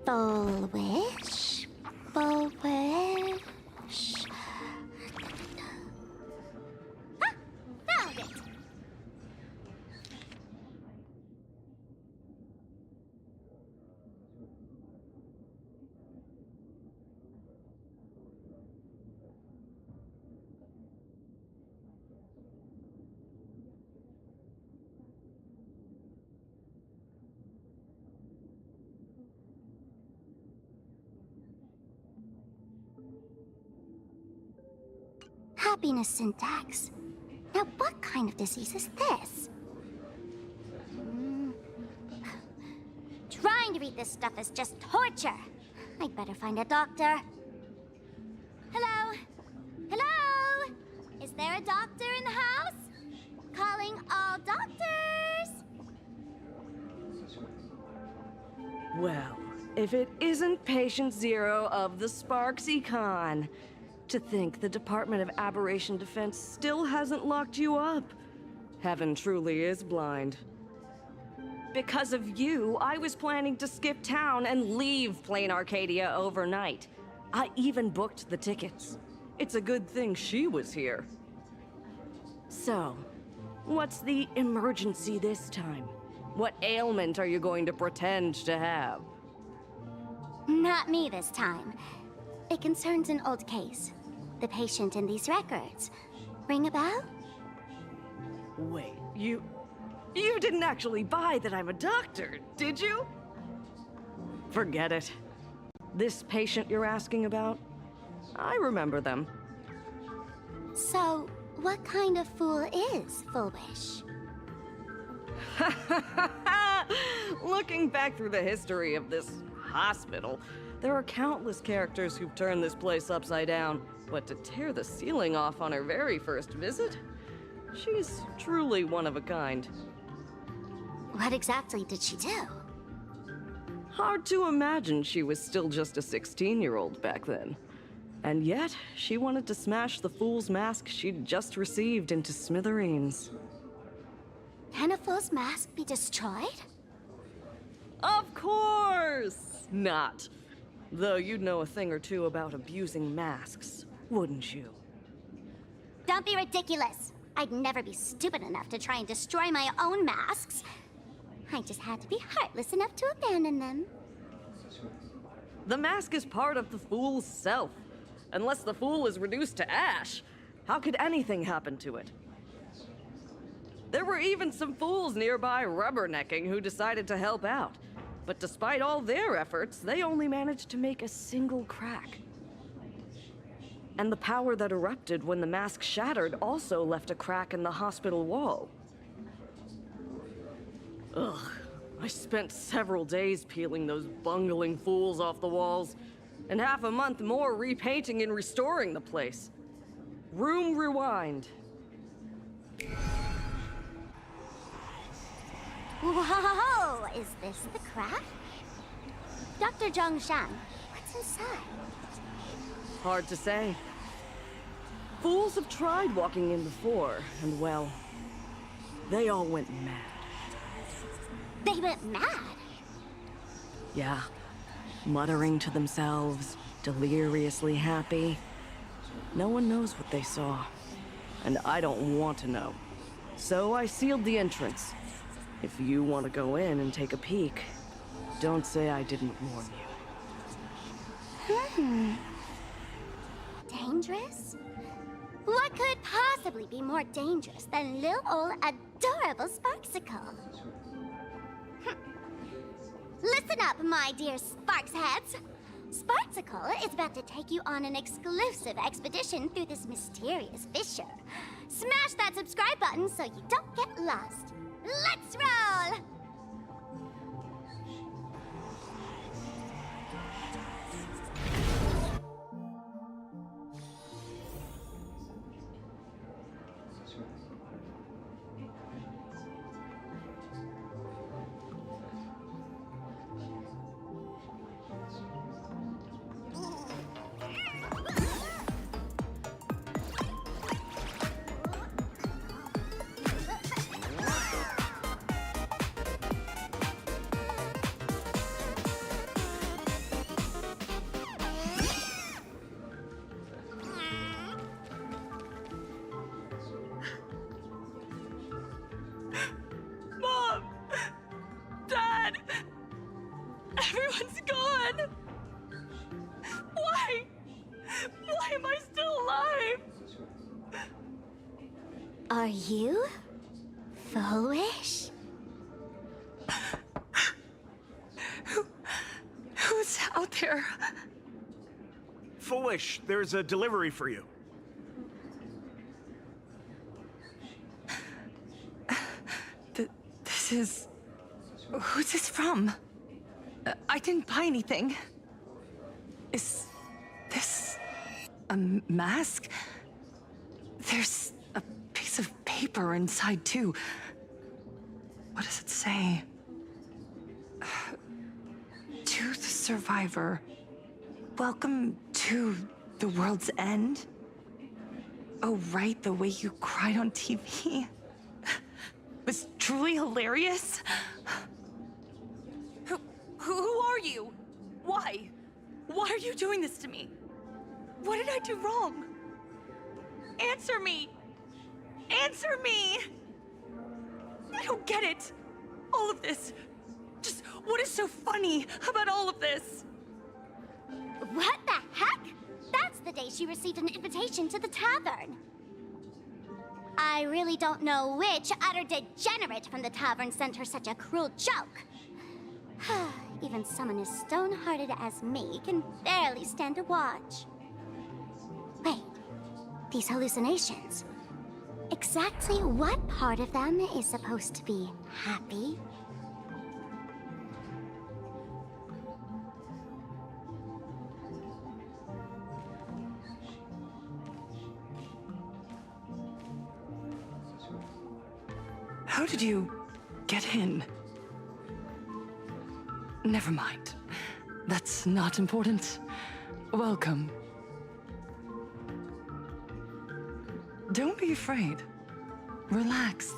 Full wish. Full wish. Ah! Found it! Happiness syntax. Now, what kind of disease is this? Trying to read this stuff is just torture. I'd better find a doctor. Hello? Hello? Is there a doctor in the house? Calling all doctors! Well, if it isn't Patient Zero of the Sparks Econ. To think the Department of Aberration Defense still hasn't locked you up. Heaven truly is blind. Because of you, I was planning to skip town and leave Plain Arcadia overnight. I even booked the tickets. It's a good thing she was here. So, what's the emergency this time? What ailment are you going to pretend to have? Not me this time. It concerns an old case. The patient in these records. Ring a bell? Wait, you didn't actually buy that I'm a doctor, did you? Forget it. This patient you're asking about? I remember them. So, what kind of fool is Full Wish? Looking back through the history of this hospital, there are countless characters who've turned this place upside down. But to tear the ceiling off on her very first visit? She's truly one of a kind. What exactly did she do? Hard to imagine she was still just a 16-year-old back then. And yet, she wanted to smash the fool's mask she'd just received into smithereens. Can a fool's mask be destroyed? Of course not! Though you'd know a thing or two about abusing masks, wouldn't you? Don't be ridiculous! I'd never be stupid enough to try and destroy my own masks. I just had to be heartless enough to abandon them. The mask is part of the fool's self. Unless the fool is reduced to ash, how could anything happen to it? There were even some fools nearby rubbernecking who decided to help out. But despite all their efforts, they only managed to make a single crack. And the power that erupted when the mask shattered also left a crack in the hospital wall. Ugh, I spent several days peeling those bungling fools off the walls, and half a month more repainting and restoring the place. Room rewind. Whoa! Is this the crack? Dr. Zhongshan, what's inside? Hard to say. Fools have tried walking in before, and well, they all went mad. They went mad? Yeah. Muttering to themselves, deliriously happy. No one knows what they saw, and I don't want to know. So I sealed the entrance. If you want to go in and take a peek, don't say I didn't warn you. Dangerous? What could possibly be more dangerous than little old adorable Sparksicle? Listen up, my dear Sparksheads. Sparksicle is about to take you on an exclusive expedition through this mysterious fissure. Smash that subscribe button so you don't get lost. Let's roll! Are you foolish? Who's out there? Foolish, there's a delivery for you. This is... Who's this from? I didn't buy anything. Is this a mask? There's a piece of paper inside, too. What does it say? To the survivor, welcome to the world's end. Oh, right, the way you cried on TV was truly hilarious. Who are you? Why? Why are you doing this to me? What did I do wrong? Answer me! Answer me! I don't get it. All of this. Just what is so funny about all of this? What the heck? That's the day she received an invitation to the tavern. I really don't know which utter degenerate from the tavern sent her such a cruel joke. Even someone as stone-hearted as me can barely stand to watch. Wait, these hallucinations. Exactly what part of them is supposed to be happy? How did you get in? Never mind. That's not important. Welcome. Don't be afraid. Relax.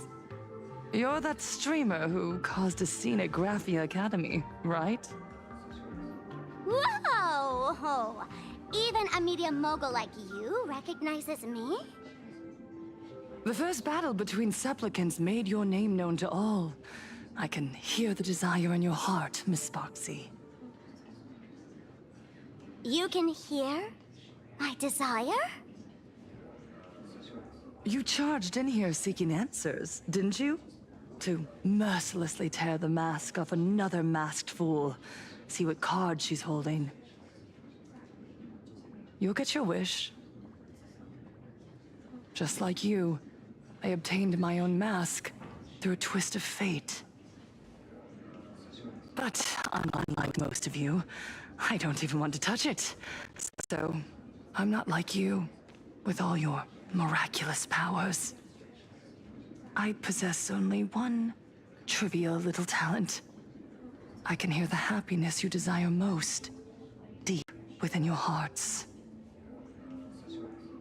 You're that streamer who caused a scene at Graphia Academy, right? Whoa! Even a media mogul like you recognizes me? The first battle between supplicants made your name known to all. I can hear the desire in your heart, Miss Sparksy. You can hear my desire? You charged in here seeking answers, didn't you? To mercilessly tear the mask off another masked fool. See what card she's holding. You'll get your wish. Just like you, I obtained my own mask through a twist of fate. But unlike most of you, I don't even want to touch it. So, I'm not like you, with all your miraculous powers. I possess only one trivial little talent. I can hear the happiness you desire most, deep within your hearts.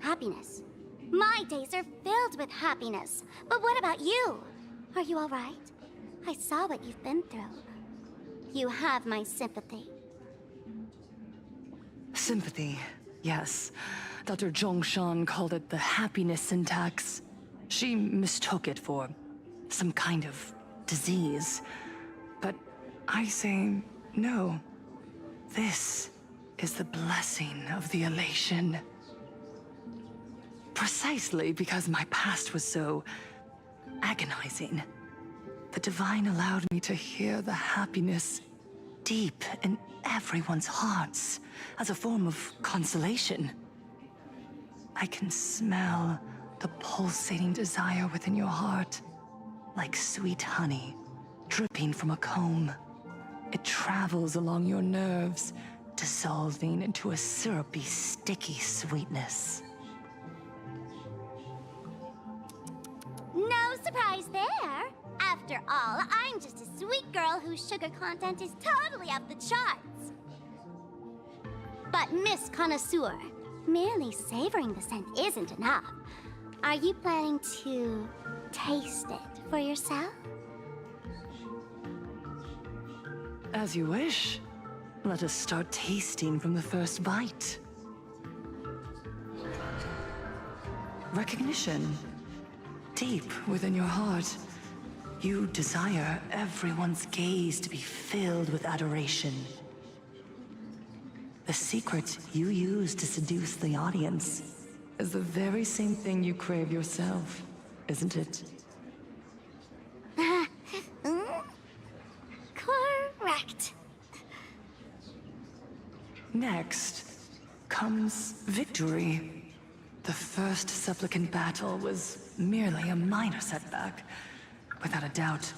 Happiness. My days are filled with happiness. But what about you? Are you all right? I saw what you've been through. You have my sympathy. Sympathy, yes. Dr. Zhongshan called it the happiness syntax. She mistook it for some kind of disease. But I say no. This is the blessing of the elation. Precisely because my past was so agonizing. The Divine allowed me to hear the happiness deep in everyone's hearts as a form of consolation. I can smell the pulsating desire within your heart, like sweet honey dripping from a comb. It travels along your nerves, dissolving into a syrupy, sticky sweetness. No surprise there. After all, I'm just a sweet girl whose sugar content is totally off the charts. But Miss Connoisseur, merely savoring the scent isn't enough. Are you planning to taste it for yourself? As you wish. Let us start tasting from the first bite. Recognition. Deep within your heart, you desire everyone's gaze to be filled with adoration. The secret you use to seduce the audience is the very same thing you crave yourself. isn't it? Correct. Next comes victory. The first supplicant battle was merely a minor setback. Without a doubt,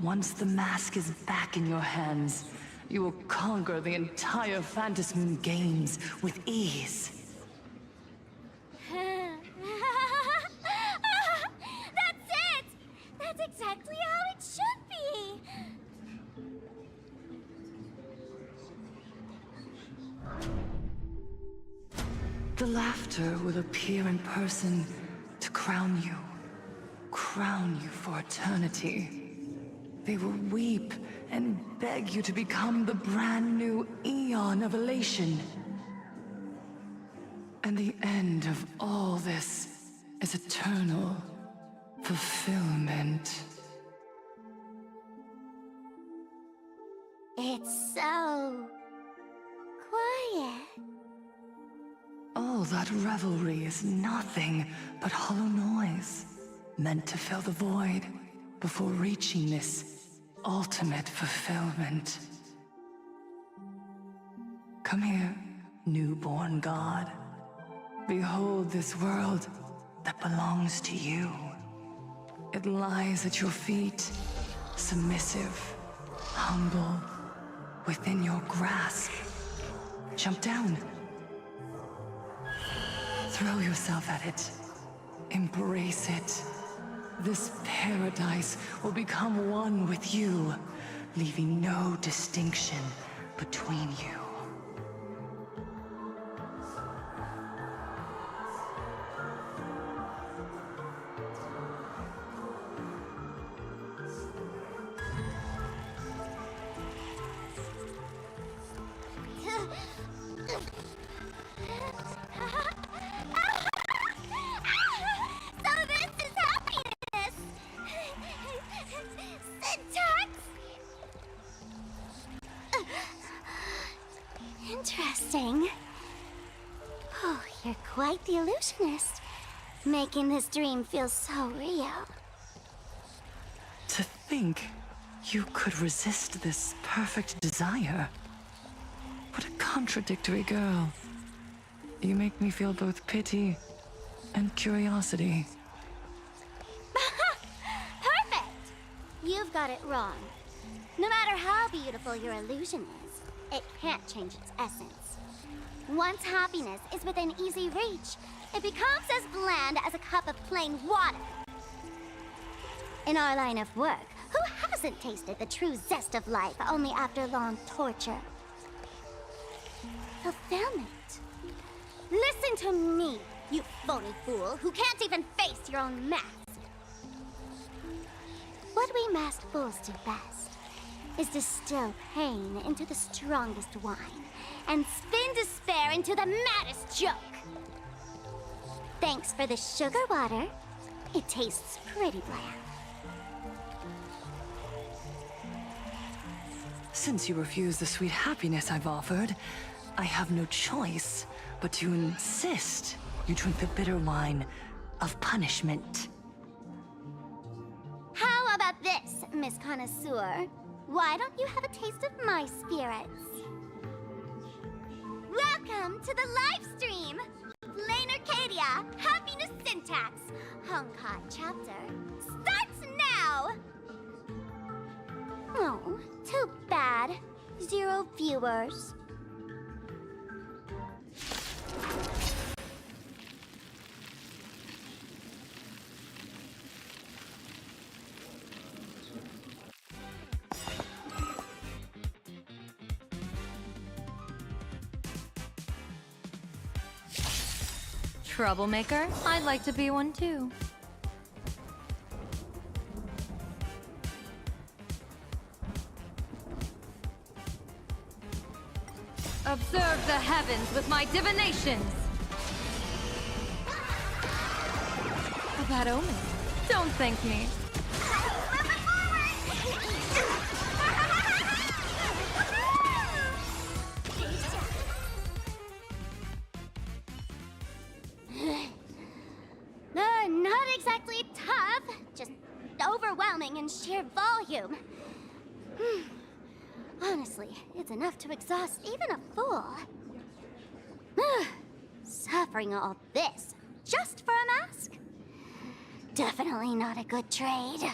once the mask is back in your hands, you will conquer the entire Phantasmoon games with ease. That's it! That's exactly how it should be! The laughter will appear in person to crown you for eternity. They will weep and beg you to become the brand new eon of elation. And the end of all this is eternal fulfillment. It's so quiet. All that revelry is nothing but hollow noise, meant to fill the void before reaching this ultimate fulfillment. Come here, newborn god. Behold this world that belongs to you. It lies at your feet, submissive, humble, within your grasp. Jump down. Throw yourself at it. Embrace it. This paradise will become one with you, leaving no distinction between you. Interesting. Oh, you're quite the illusionist, making this dream feel so real. To think you could resist this perfect desire. What a contradictory girl. You make me feel both pity and curiosity. Perfect! You've got it wrong. No matter how beautiful your illusion is, it can't change its essence. Once happiness is within easy reach, it becomes as bland as a cup of plain water. In our line of work, who hasn't tasted the true zest of life only after long torture? Fulfillment. Listen to me, you phony fool who can't even face your own mask. What we masked fools do best is distill pain into the strongest wine and spin despair into the maddest joke. Thanks for the sugar water. It tastes pretty bland. Since you refuse the sweet happiness I've offered, I have no choice but to insist you drink the bitter wine of punishment. How about this, Miss Connoisseur? Why don't you have a taste of my spirits? Welcome to the live stream! Plain Arcadia, Happiness Syntax, Hongkong chapter, starts now! Oh, too bad. 0 viewers. Troublemaker? I'd like to be one too. Observe the heavens with my divinations! A bad omen. Don't thank me. Not exactly tough, just overwhelming in sheer volume. Honestly, it's enough to exhaust even a fool. Suffering all this just for a mask? Definitely not a good trade.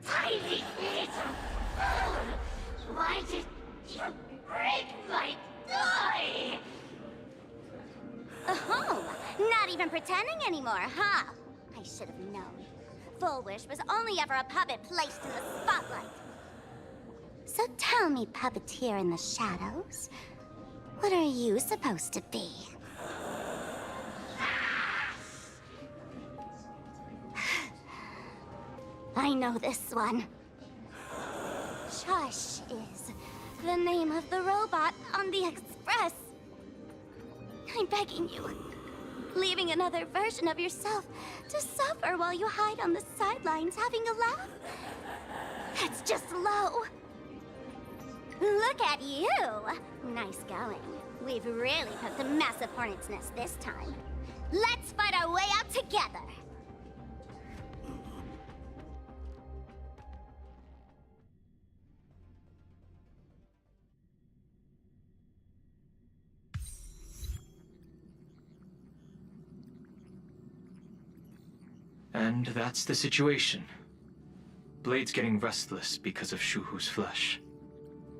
Tiny little fool! Why did you break my toy? Oh, not even pretending anymore, huh? I should have known. Full Wish was only ever a puppet placed in the spotlight. So tell me, puppeteer in the shadows, what are you supposed to be? I know this one. Shush is the name of the robot on the Express. I'm begging you, leaving another version of yourself to suffer while you hide on the sidelines having a laugh? It's just low. Look at you! Nice going. We've really poked a massive hornet's nest this time. Let's fight our way out together! And that's the situation. Blade's getting restless because of Shuhu's flesh.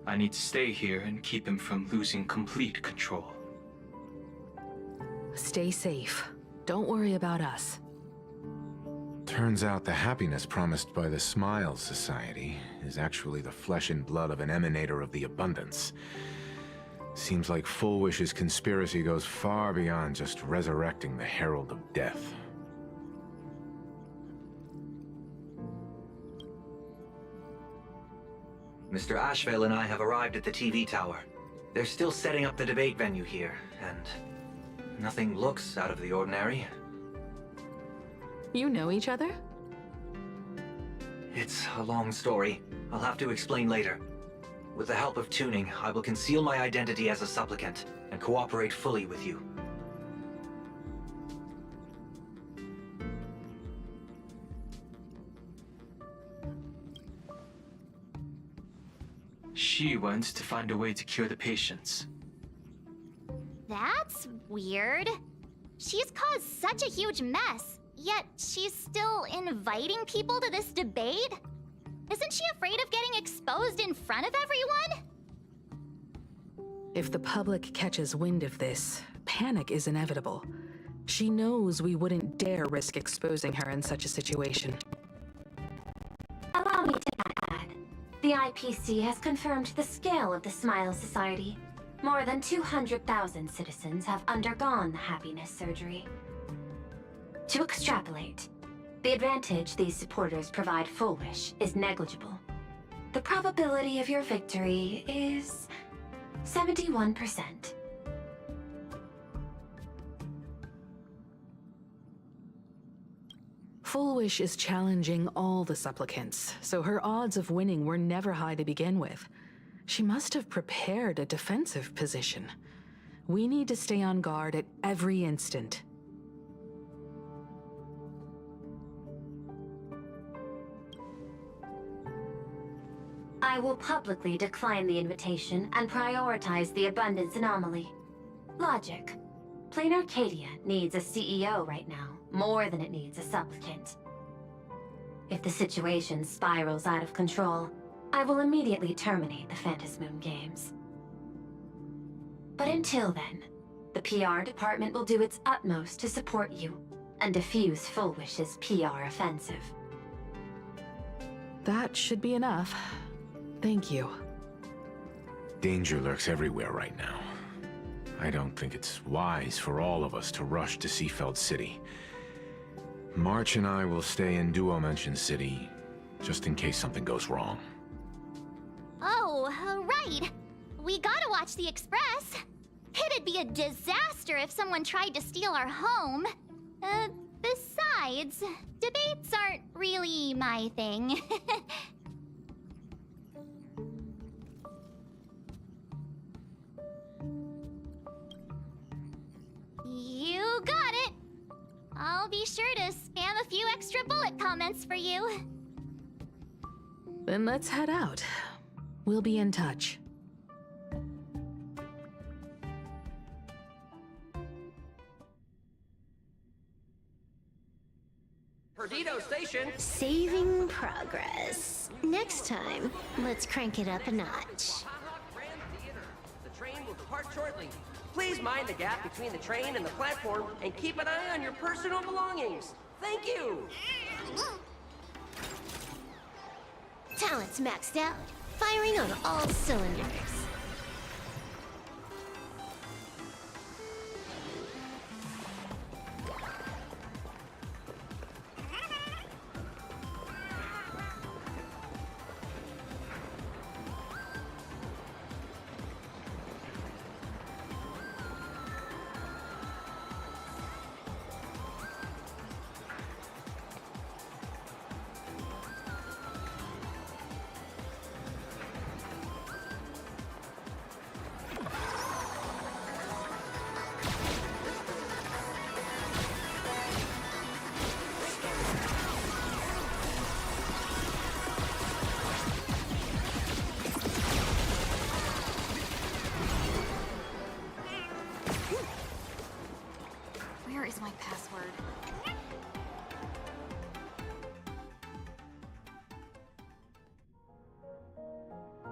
I need to stay here and keep him from losing complete control. Stay safe. Don't worry about us. Turns out the happiness promised by the Smile Society is actually the flesh and blood of an emanator of the abundance. Seems like Full Wish's conspiracy goes far beyond just resurrecting the Herald of Death. Mr. Ashvale and I have arrived at the TV tower. They're still setting up the debate venue here, and nothing looks out of the ordinary. You know each other? It's a long story. I'll have to explain later. With the help of tuning, I will conceal my identity as a supplicant and cooperate fully with you. She went to find a way to cure the patients. That's weird. She's caused such a huge mess, yet she's still inviting people to this debate? Isn't she afraid of getting exposed in front of everyone? If the public catches wind of this, panic is inevitable. She knows we wouldn't dare risk exposing her in such a situation. Allow me to add. The IPC has confirmed the scale of the Smile Society. More than 200,000 citizens have undergone the happiness surgery. To extrapolate, the advantage these supporters provide Full Wish is negligible. The probability of your victory is 71%. Full Wish is challenging all the supplicants, so her odds of winning were never high to begin with. She must have prepared a defensive position. We need to stay on guard at every instant. I will publicly decline the invitation and prioritize the abundance anomaly. Logic. Plain Arcadia needs a CEO right now, more than it needs a supplicant. If the situation spirals out of control, I will immediately terminate the Phantasmoon Games. But until then, the PR department will do its utmost to support you and defuse Full Wish's PR offensive. That should be enough. Thank you. Danger lurks everywhere right now. I don't think it's wise for all of us to rush to Seafeld City. March and I will stay in Duomension City, just in case something goes wrong. Oh, right. We gotta watch the Express. It'd be a disaster if someone tried to steal our home. Besides, debates aren't really my thing. You got it. I'll be sure to spam a few extra bullet comments for you. Then let's head out. We'll be in touch. Perdido Station. Saving progress. Next time, let's crank it up a notch. The train will depart shortly. Please mind the gap between the train and the platform and keep an eye on your personal belongings. Thank you. Talent's maxed out. Firing on all cylinders. Where is my password?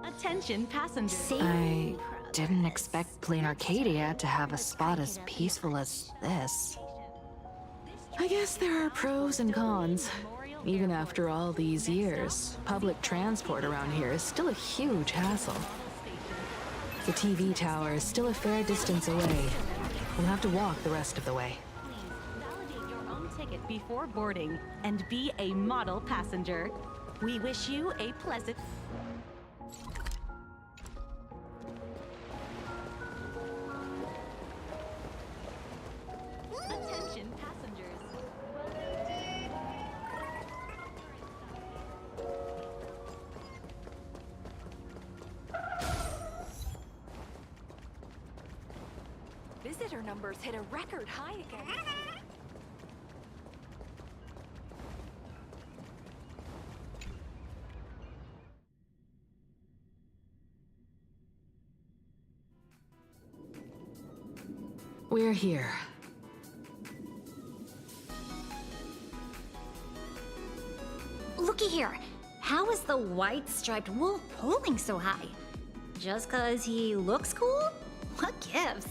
Attention passengers. I didn't expect Plain Arcadia to have a spot as peaceful as this. I guess there are pros and cons. Even after all these years, public transport around here is still a huge hassle. The TV tower is still a fair distance away. We'll have to walk the rest of the way. Validate your own ticket before boarding and be a model passenger. We wish you a pleasant... Attention passengers. Visitor numbers hit a record high again. We're here. Looky here. How is the white striped wolf pulling so high? Just 'cause he looks cool? What gives?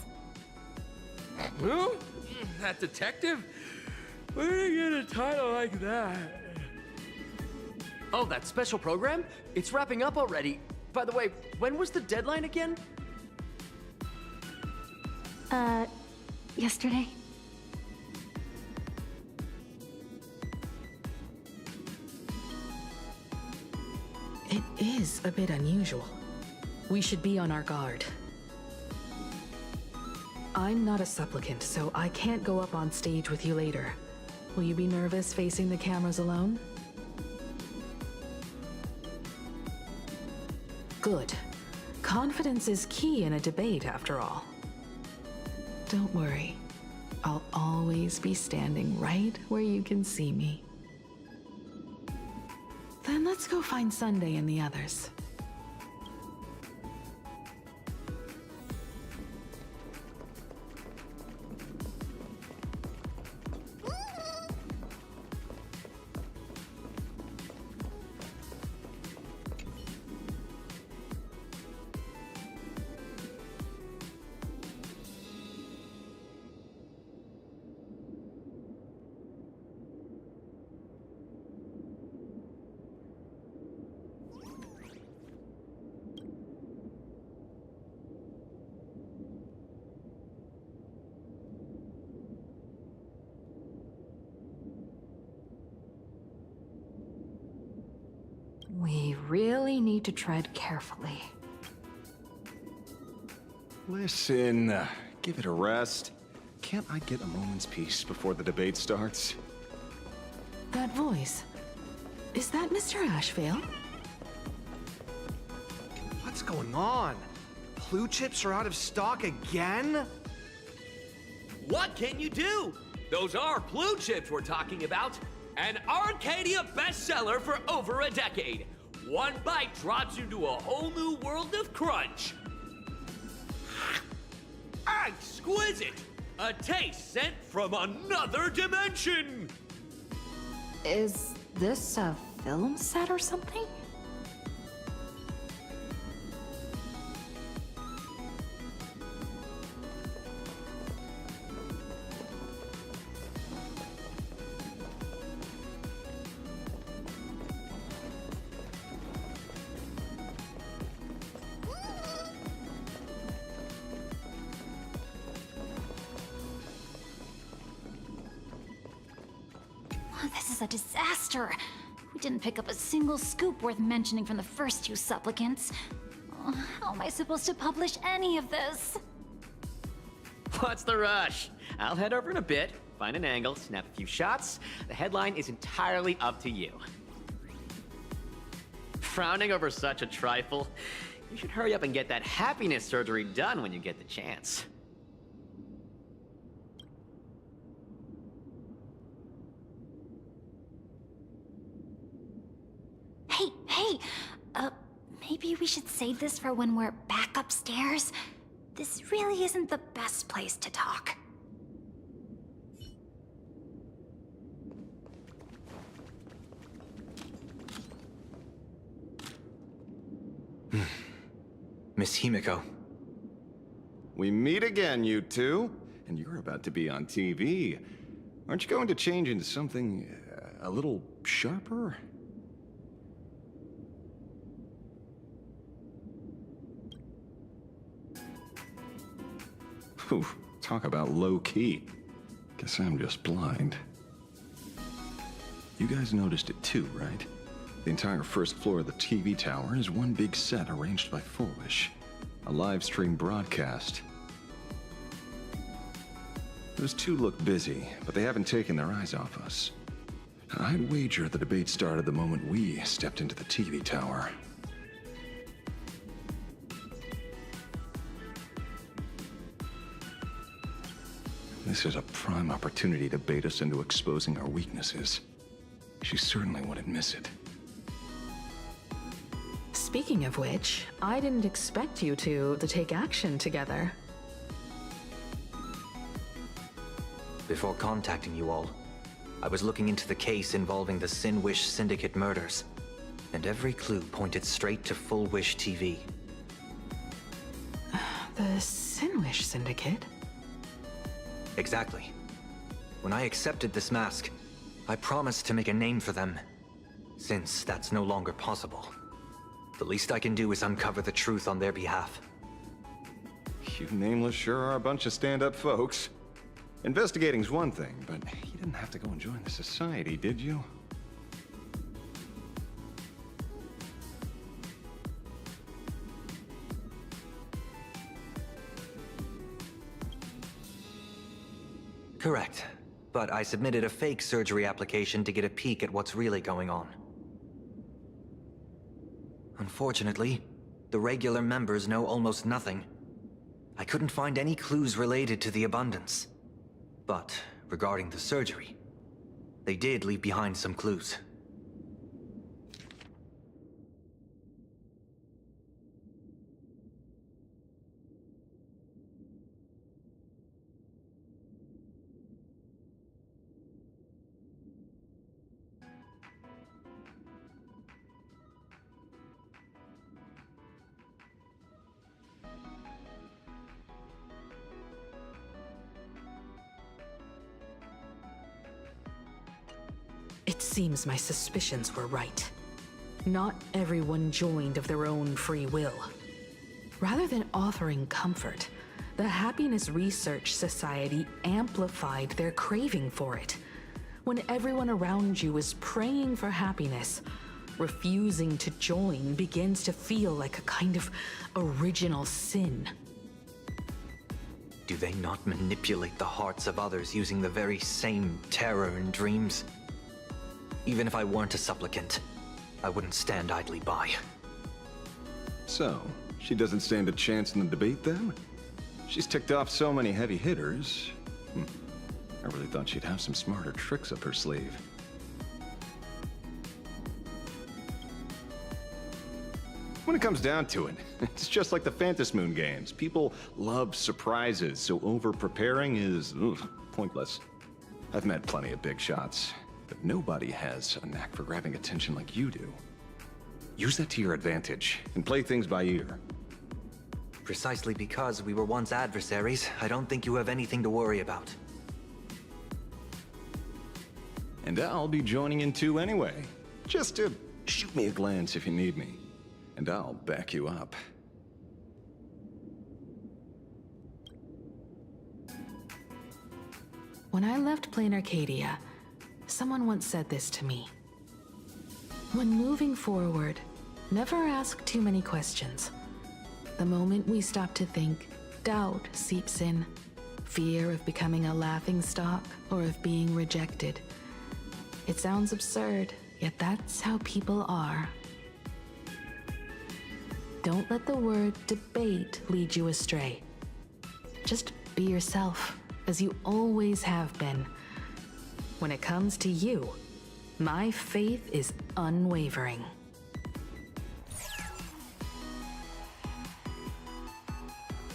Who? That detective? Where did he get a title like that? Oh, that special program? It's wrapping up already. By the way, when was the deadline again? Yesterday? It is a bit unusual. We should be on our guard. I'm not a supplicant, so I can't go up on stage with you later. Will you be nervous facing the cameras alone? Good. Confidence is key in a debate, after all. Don't worry. I'll always be standing right where you can see me. Then let's go find Sunday and the others. We really need to tread carefully. Listen, give it a rest. Can't I get a moment's peace before the debate starts? That voice. Is that Mr. Ashvale? What's going on? Blue chips are out of stock again? What can you do? Those are blue chips we're talking about. An Arcadia bestseller for over a decade. One bite drops you into a whole new world of crunch. Exquisite! A taste sent from another dimension! Is this a film set or something? This is a disaster. We didn't pick up a single scoop worth mentioning from the first two supplicants. How am I supposed to publish any of this? What's the rush? I'll head over in a bit, find an angle, snap a few shots. The headline is entirely up to you. Frowning over such a trifle? You should hurry up and get that happiness surgery done when you get the chance. Hey, maybe we should save this for when we're back upstairs? This really isn't the best place to talk. Miss Himiko. We meet again, you two. And you're about to be on TV. Aren't you going to change into something a little sharper? Whew, talk about low-key. Guess I'm just blind. You guys noticed it too, right? The entire first floor of the TV tower is one big set arranged by Foolish. A live stream broadcast. Those two look busy, but they haven't taken their eyes off us. I'd wager the debate started the moment we stepped into the TV tower. This is a prime opportunity to bait us into exposing our weaknesses. She certainly wouldn't miss it. Speaking of which, I didn't expect you two to take action together. Before contacting you all, I was looking into the case involving the Sin Wish Syndicate murders, and every clue pointed straight to Full Wish TV. The Sin Wish Syndicate? Exactly. When I accepted this mask, I promised to make a name for them. Since that's no longer possible, the least I can do is uncover the truth on their behalf. You nameless sure are a bunch of stand-up folks. Investigating's one thing, but you didn't have to go and join the society, did you? Correct. But I submitted a fake surgery application to get a peek at what's really going on. Unfortunately, the regular members know almost nothing. I couldn't find any clues related to the abundance. But regarding the surgery, they did leave behind some clues. It seems my suspicions were right. Not everyone joined of their own free will. Rather than offering comfort, the Happiness Research Society amplified their craving for it. When everyone around you is praying for happiness, refusing to join begins to feel like a kind of original sin. Do they not manipulate the hearts of others using the very same terror and dreams? Even if I weren't a supplicant, I wouldn't stand idly by. So, she doesn't stand a chance in the debate then? She's ticked off so many heavy hitters. I really thought she'd have some smarter tricks up her sleeve. When it comes down to it, it's just like the Phantom Moon games. People love surprises, so over-preparing is pointless. I've met plenty of big shots, but nobody has a knack for grabbing attention like you do. Use that to your advantage, and play things by ear. Precisely because we were once adversaries, I don't think you have anything to worry about. And I'll be joining in too anyway. Just to shoot me a glance if you need me. And I'll back you up. When I left Plain Arcadia, someone once said this to me. When moving forward, never ask too many questions. The moment we stop to think, doubt seeps in. Fear of becoming a laughingstock or of being rejected. It sounds absurd, yet that's how people are. Don't let the word debate lead you astray. Just be yourself, as you always have been. When it comes to you, my faith is unwavering.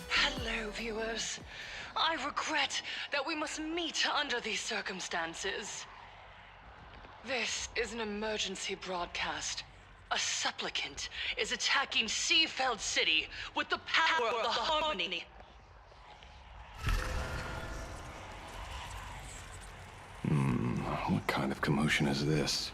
Hello, viewers. I regret that we must meet under these circumstances. This is an emergency broadcast. A supplicant is attacking Seafeld City with the power of the Harmony. What kind of commotion is this?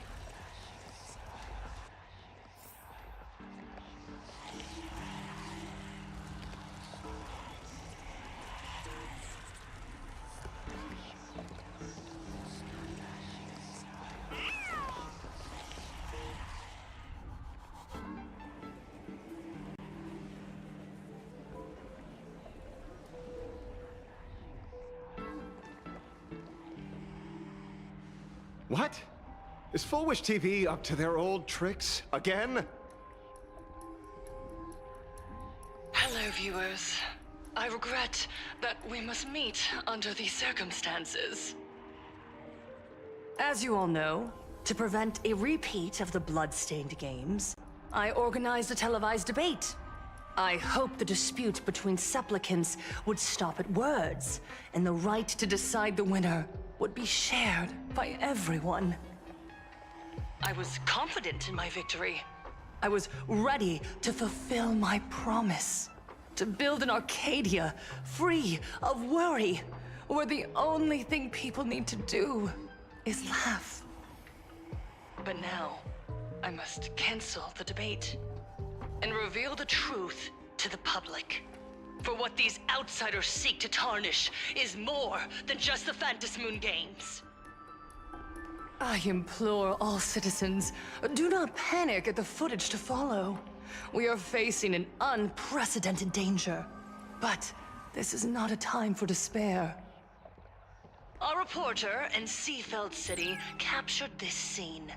What? Is Full Wish TV up to their old tricks again? Hello, viewers. I regret that we must meet under these circumstances. As you all know, to prevent a repeat of the blood-stained games, I organized a televised debate. I hoped the dispute between supplicants would stop at words, and the right to decide the winner would be shared by everyone. I was confident in my victory. I was ready to fulfill my promise. To build an Arcadia free of worry, where the only thing people need to do is laugh. But now, I must cancel the debate and reveal the truth to the public. For what these outsiders seek to tarnish is more than just the Phantom Moon games. I implore all citizens, do not panic at the footage to follow. We are facing an unprecedented danger. But this is not a time for despair. A reporter in Seafeld City captured this scene.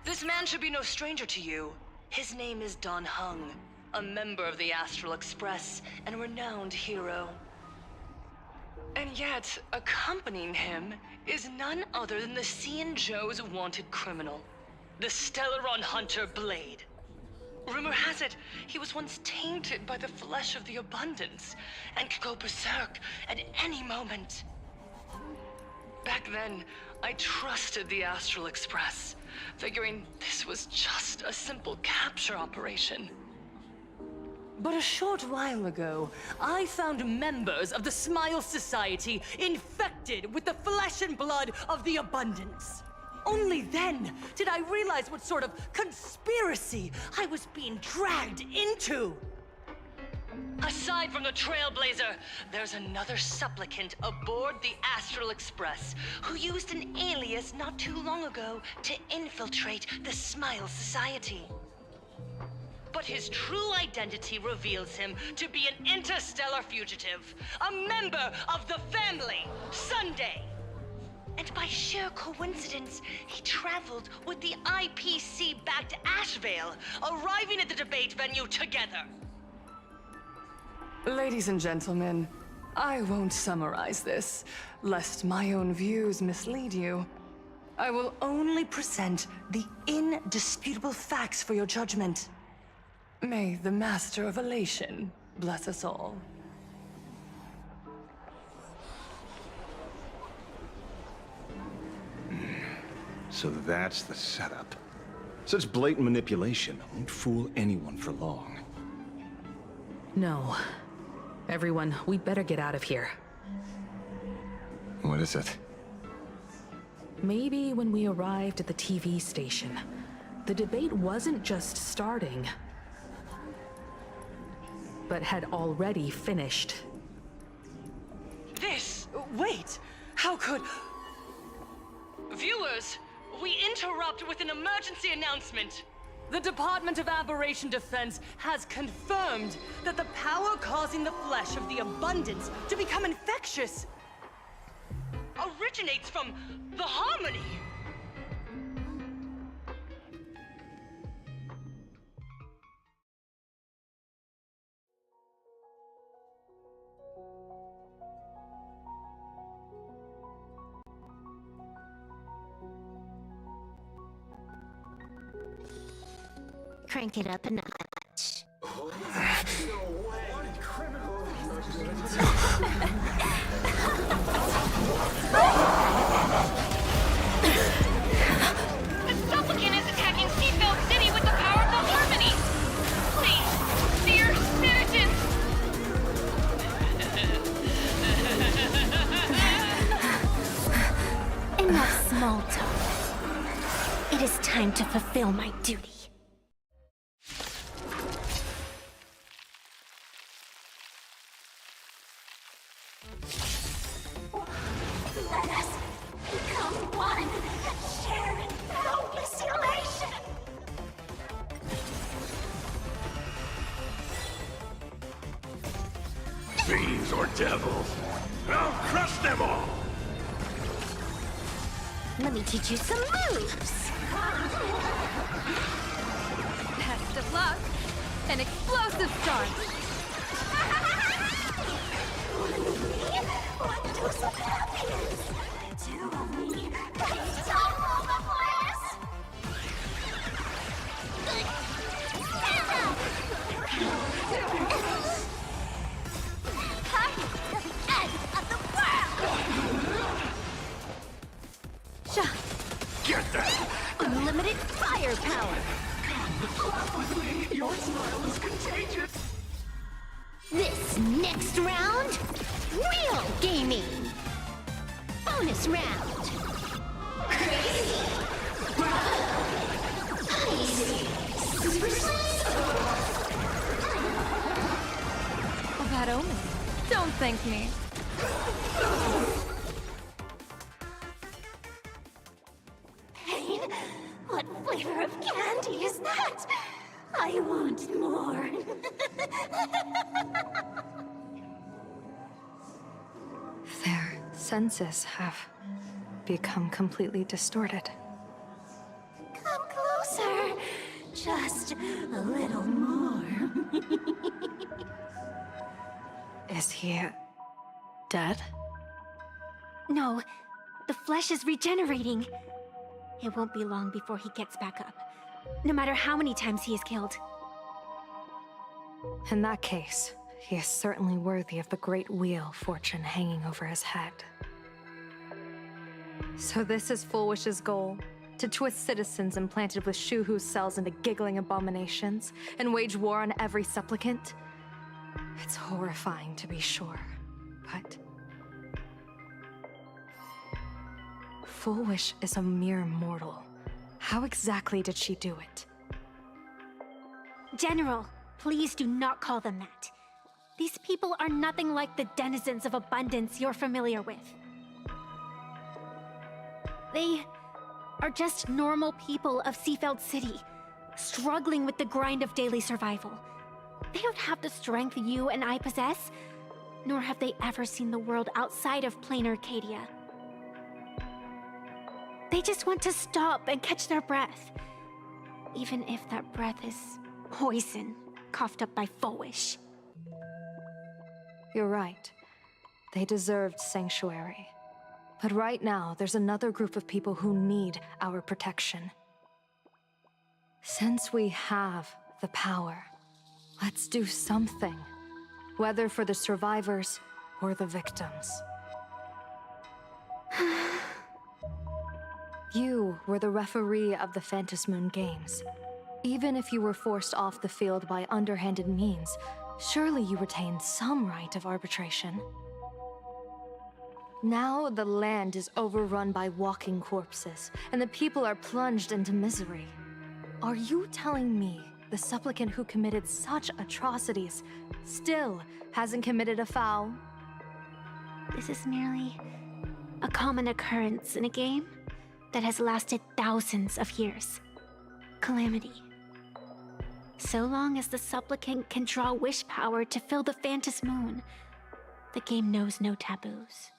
This man should be no stranger to you. His name is Don Hung, a member of the Astral Express and a renowned hero. And yet, accompanying him is none other than the Cian Joe's wanted criminal, the Stellaron hunter Blade. Rumor has it, he was once tainted by the flesh of the Abundance and could go berserk at any moment. Back then, I trusted the Astral Express, figuring this was just a simple capture operation. But a short while ago, I found members of the Smile Society infected with the flesh and blood of the Abundance. Only then did I realize what sort of conspiracy I was being dragged into. Aside from the Trailblazer, there's another supplicant aboard the Astral Express who used an alias not too long ago to infiltrate the Smile Society. But his true identity reveals him to be an interstellar fugitive, a member of the family, Sunday. And by sheer coincidence, he traveled with the IPC back to Ashvale, arriving at the debate venue together. Ladies and gentlemen, I won't summarize this, lest my own views mislead you. I will only present the indisputable facts for your judgment. May the Master of Elation bless us all. So that's the setup. Such blatant manipulation won't fool anyone for long. No. Everyone, we'd better get out of here. What is it? Maybe when we arrived at the TV station, the debate wasn't just starting, but had already finished. Wait! How could... Viewers, we interrupt with an emergency announcement. The Department of Aberration Defense has confirmed that the power causing the flesh of the abundance to become infectious originates from the harmony. Crank it up a notch. The supplicant is attacking Seatbelt City with the power of the harmony! Please, dear students! Enough small talk. It is time to fulfill my duty. Let us become one and share in boundless elation. Fiends or devils, I'll crush them all! Let me teach you some moves. Best of luck. An explosive start. One dose of happiness. Two of me. Please don't roll the place. Stand up. Come to the end of the world. Get that! Unlimited firepower. Your smile is contagious! This next round, real gaming. Bonus round. Crazy. Crazy. Super A bad omen. Don't thank me. Pain? What flavor of candy is that? I want more. Their senses have become completely distorted. Come closer. Just a little more. Is he dead? No, the flesh is regenerating. It won't be long before he gets back up, no matter how many times he is killed. In that case, he is certainly worthy of the great wheel fortune hanging over his head. So this is Fullwish's goal? To twist citizens implanted with Shuhu's cells into giggling abominations, and wage war on every supplicant? It's horrifying to be sure, but... Fullwish is a mere mortal. How exactly did she do it? General, please do not call them that. These people are nothing like the denizens of abundance you're familiar with. They are just normal people of Seafeld City, struggling with the grind of daily survival. They don't have the strength you and I possess, nor have they ever seen the world outside of plain Arcadia. They just want to stop and catch their breath, even if that breath is poison coughed up by Fullwish. You're right. They deserved sanctuary. But right now, there's another group of people who need our protection. Since we have the power, let's do something. Whether for the survivors or the victims. You were the referee of the Phantom Moon Games. Even if you were forced off the field by underhanded means, surely you retained some right of arbitration. Now the land is overrun by walking corpses, and the people are plunged into misery. Are you telling me the supplicant who committed such atrocities still hasn't committed a foul? This is merely a common occurrence in a game that has lasted thousands of years. Calamity. So long as the supplicant can draw wish power to fill the Phantom Moon, the game knows no taboos.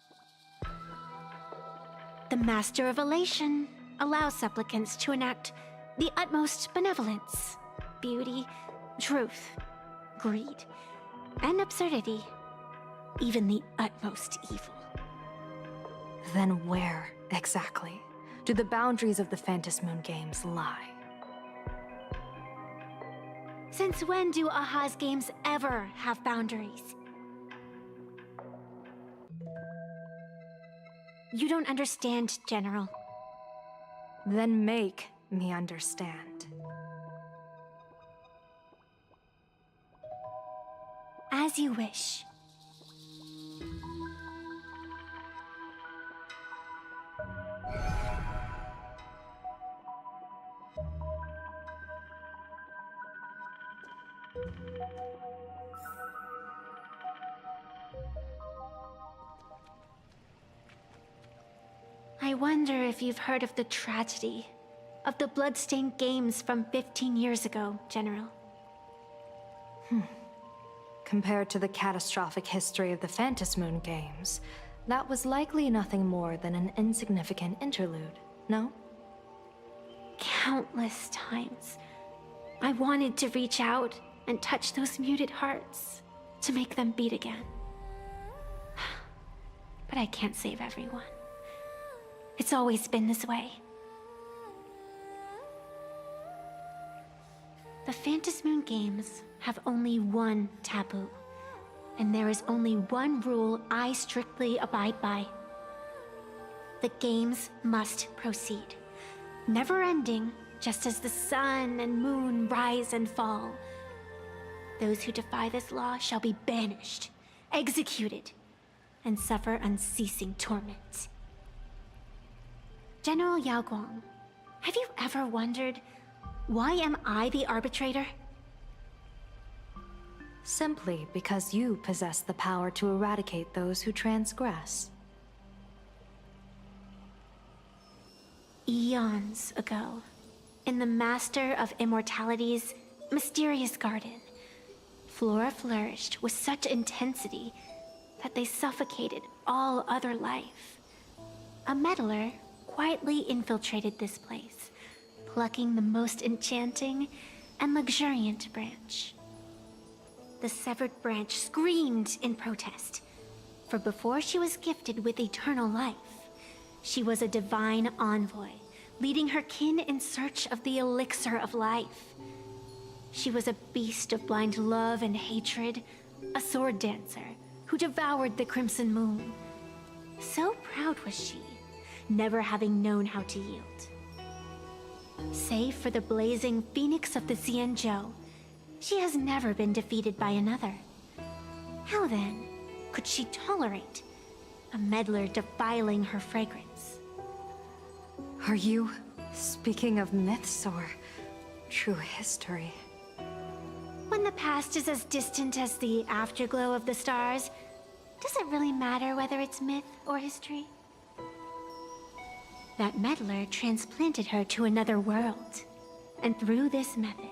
The Master of Elation allows supplicants to enact the utmost benevolence, beauty, truth, greed, and absurdity, even the utmost evil. Then where, exactly, do the boundaries of the Phantom Moon Games lie? Since when do Aha's games ever have boundaries? You don't understand, General. Then make me understand. As you wish. I wonder if you've heard of the tragedy of the bloodstained games from 15 years ago, General. Compared to the catastrophic history of the Phantom Moon Games, that was likely nothing more than an insignificant interlude, no? Countless times, I wanted to reach out and touch those muted hearts to make them beat again. But I can't save everyone. It's always been this way. The Phantom Moon Games have only one taboo, and there is only one rule I strictly abide by. The games must proceed, never ending, just as the sun and moon rise and fall. Those who defy this law shall be banished, executed, and suffer unceasing torment. General Yao Guang, have you ever wondered, why am I the arbitrator? Simply because you possess the power to eradicate those who transgress. Eons ago, in the Master of Immortality's mysterious garden, flora flourished with such intensity that they suffocated all other life. A meddler quietly infiltrated this place, plucking the most enchanting and luxuriant branch. The severed branch screamed in protest, for before she was gifted with eternal life, she was a divine envoy, leading her kin in search of the elixir of life. She was a beast of blind love and hatred, a sword dancer who devoured the crimson moon. So proud was she, never having known how to yield. Save for the blazing phoenix of the Xianzhou, she has never been defeated by another. How then could she tolerate a meddler defiling her fragrance? Are you speaking of myths or true history? When the past is as distant as the afterglow of the stars, does it really matter whether it's myth or history? That meddler transplanted her to another world, and through this method,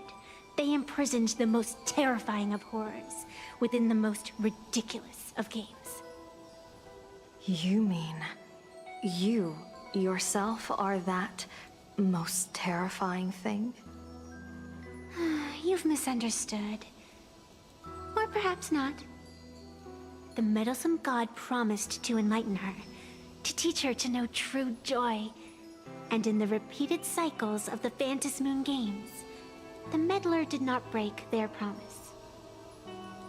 they imprisoned the most terrifying of horrors within the most ridiculous of games. You mean you yourself are that most terrifying thing? You've misunderstood. Or perhaps not. the meddlesome god promised to enlighten her, to teach her to know true joy. And in the repeated cycles of the Phantasmoon games, the meddler did not break their promise.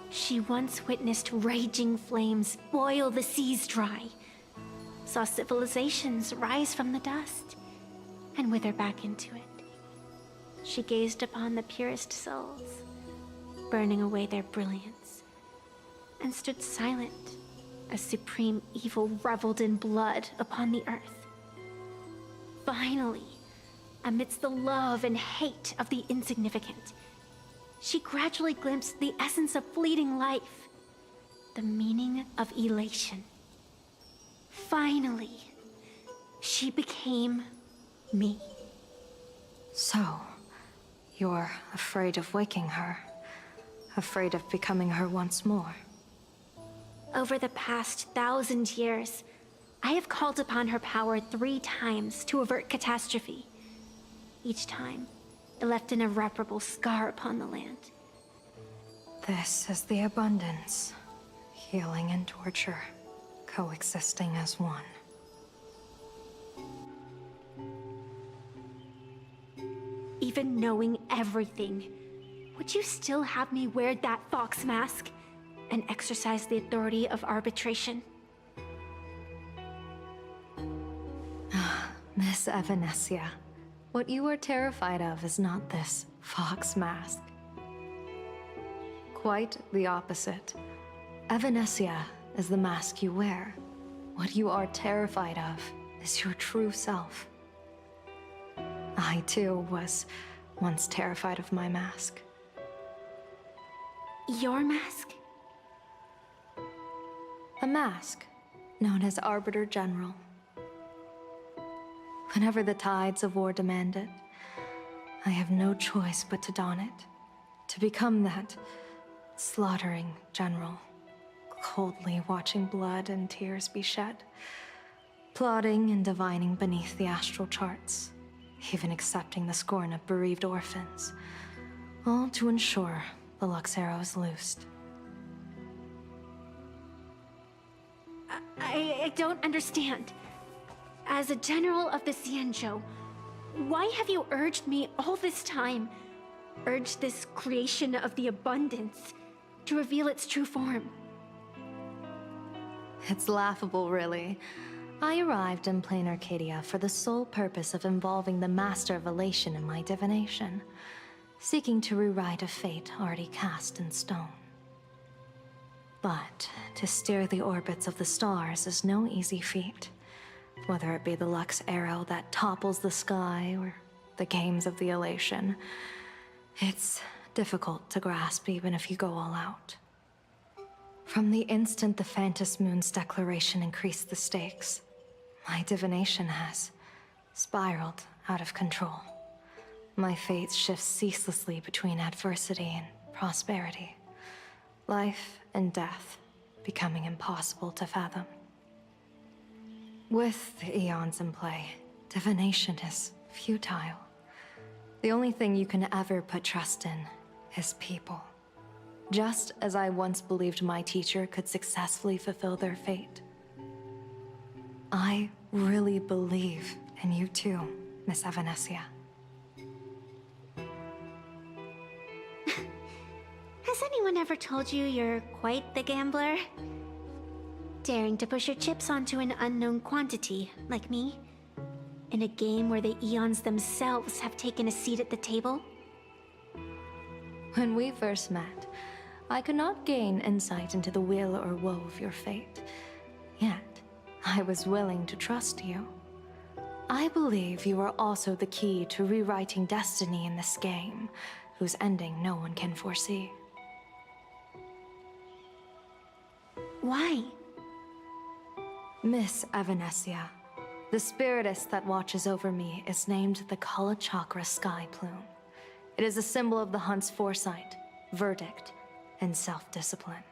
She once witnessed raging flames boil the seas dry, saw civilizations rise from the dust, and wither back into it. She gazed upon the purest souls, burning away their brilliance, and stood silent as supreme evil reveled in blood upon the earth. Finally, amidst the love and hate of the insignificant, she gradually glimpsed the essence of fleeting life, the meaning of elation. Finally, she became me. So, you're afraid of waking her, afraid of becoming her once more. Over the past 1,000 years, I have called upon her power 3 times to avert catastrophe. Each time, it left an irreparable scar upon the land. This is the abundance, healing and torture, coexisting as one. Even knowing everything, would you still have me wear that fox mask and exercise the authority of arbitration? Miss Evanesia, what you are terrified of is not this fox mask. Quite the opposite. Evanesia is the mask you wear. What you are terrified of is your true self. I, too, was once terrified of my mask. Your mask? A mask known as Arbiter General. Whenever the tides of war demand it, I have no choice but to don it, to become that slaughtering general, coldly watching blood and tears be shed, plotting and divining beneath the astral charts, even accepting the scorn of bereaved orphans, all to ensure the Luxero is loosed. I don't understand. As a general of the Xianzhou, why have you urged me all this time, urged this creation of the abundance, to reveal its true form? It's laughable, really. I arrived in plain Arcadia for the sole purpose of involving the Master of Elation in my divination, seeking to rewrite a fate already cast in stone. But to steer the orbits of the stars is no easy feat, whether it be the Lux arrow that topples the sky or the games of the Elation. It's difficult to grasp even if you go all out. From the instant the Phantasmoon's declaration increased the stakes, my divination has spiraled out of control. My fate shifts ceaselessly between adversity and prosperity, life and death becoming impossible to fathom. With the eons in play, divination is futile. The only thing you can ever put trust in is people. Just as I once believed my teacher could successfully fulfill their fate. I really believe in you too, Miss Evanesia. Has anyone ever told you you're quite the gambler? Daring to push your chips onto an unknown quantity, like me? In a game where the eons themselves have taken a seat at the table? When we first met, I could not gain insight into the will or woe of your fate. Yet, I was willing to trust you. I believe you are also the key to rewriting destiny in this game, whose ending no one can foresee. Why? Miss Evanesia, the spiritess that watches over me is named the Kala Chakra Sky Plume. It is a symbol of the hunt's foresight, verdict, and self-discipline.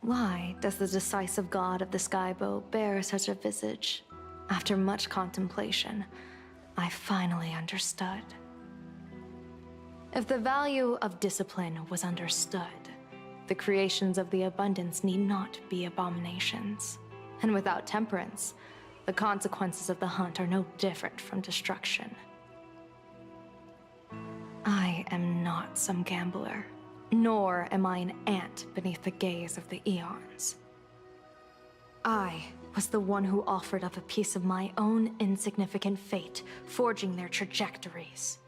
Why does the decisive god of the skybow bear such a visage? After much contemplation, I finally If the value of discipline was understood, the creations of the abundance need not be abominations. And without temperance, the consequences of the hunt are no different from destruction. I am not some gambler, nor am I an ant beneath the gaze of the eons. I was the one who offered up a piece of my own insignificant fate, forging their trajectories.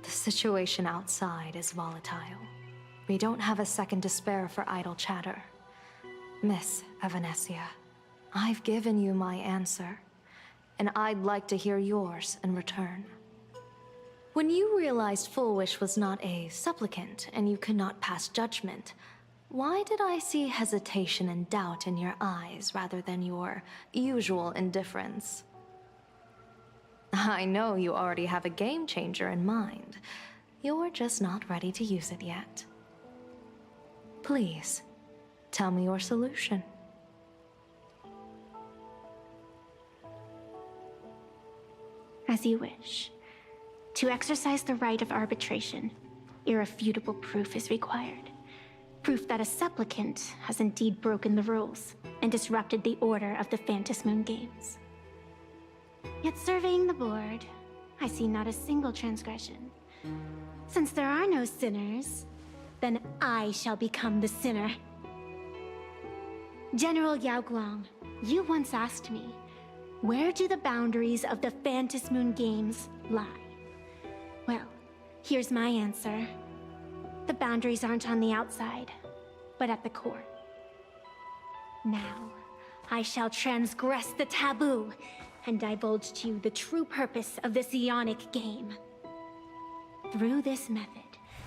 The situation outside is volatile. We don't have a second to spare for idle chatter. Miss Evanesia, I've given you my answer, and I'd like to hear yours in return. When you realized Full Wish was not a supplicant and you could not pass judgment, why did I see hesitation and doubt in your eyes rather than your usual indifference? I know you already have a game changer in mind. You're just not ready to use it yet. Please, tell me your solution. As you wish. To exercise the right of arbitration, irrefutable proof is required. Proof that a supplicant has indeed broken the rules and disrupted the order of the Phantom Moon Games. Yet surveying the board, I see not a single transgression. Since there are no sinners, then I shall become the sinner. General Yao Guang, you once asked me, where do the boundaries of the Phantom Moon Games lie? Well, here's my answer. The boundaries aren't on the outside, but at the core. Now, I shall transgress the taboo and divulge to you the true purpose of this Ionic game. Through this method,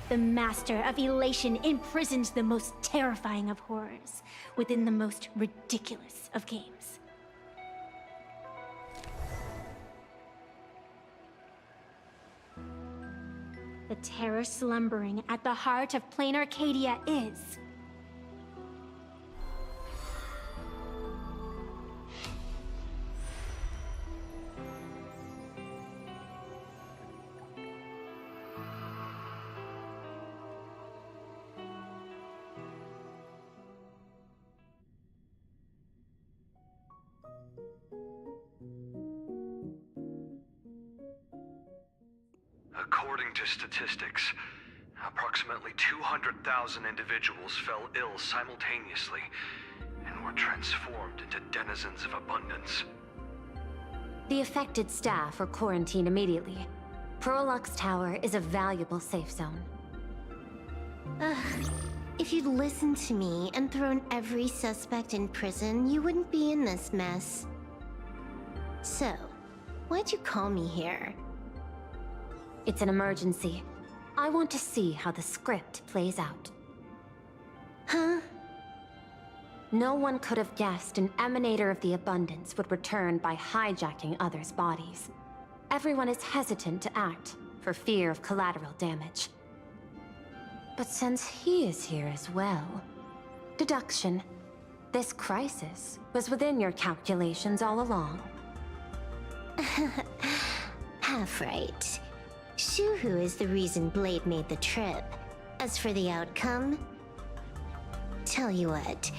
the Master of Elation imprisons the most terrifying of horrors within the most ridiculous of games. The terror slumbering at the heart of Plain Arcadia is... According to statistics, approximately 200,000 individuals fell ill simultaneously and were transformed into denizens of abundance. The affected staff are quarantined immediately. Prolux Tower is a valuable safe zone. If you'd listened to me and thrown every suspect in prison, you wouldn't be in this mess. So, why'd you call me here? It's an emergency. I want to see how the script plays out. Huh? No one could have guessed an emanator of the abundance would return by hijacking others' bodies. Everyone is hesitant to act for fear of collateral damage. But since he is here as well... Deduction. This crisis was within your calculations all along. Half right. Shuhu is the reason Blade made the trip. As for the outcome... Tell you what,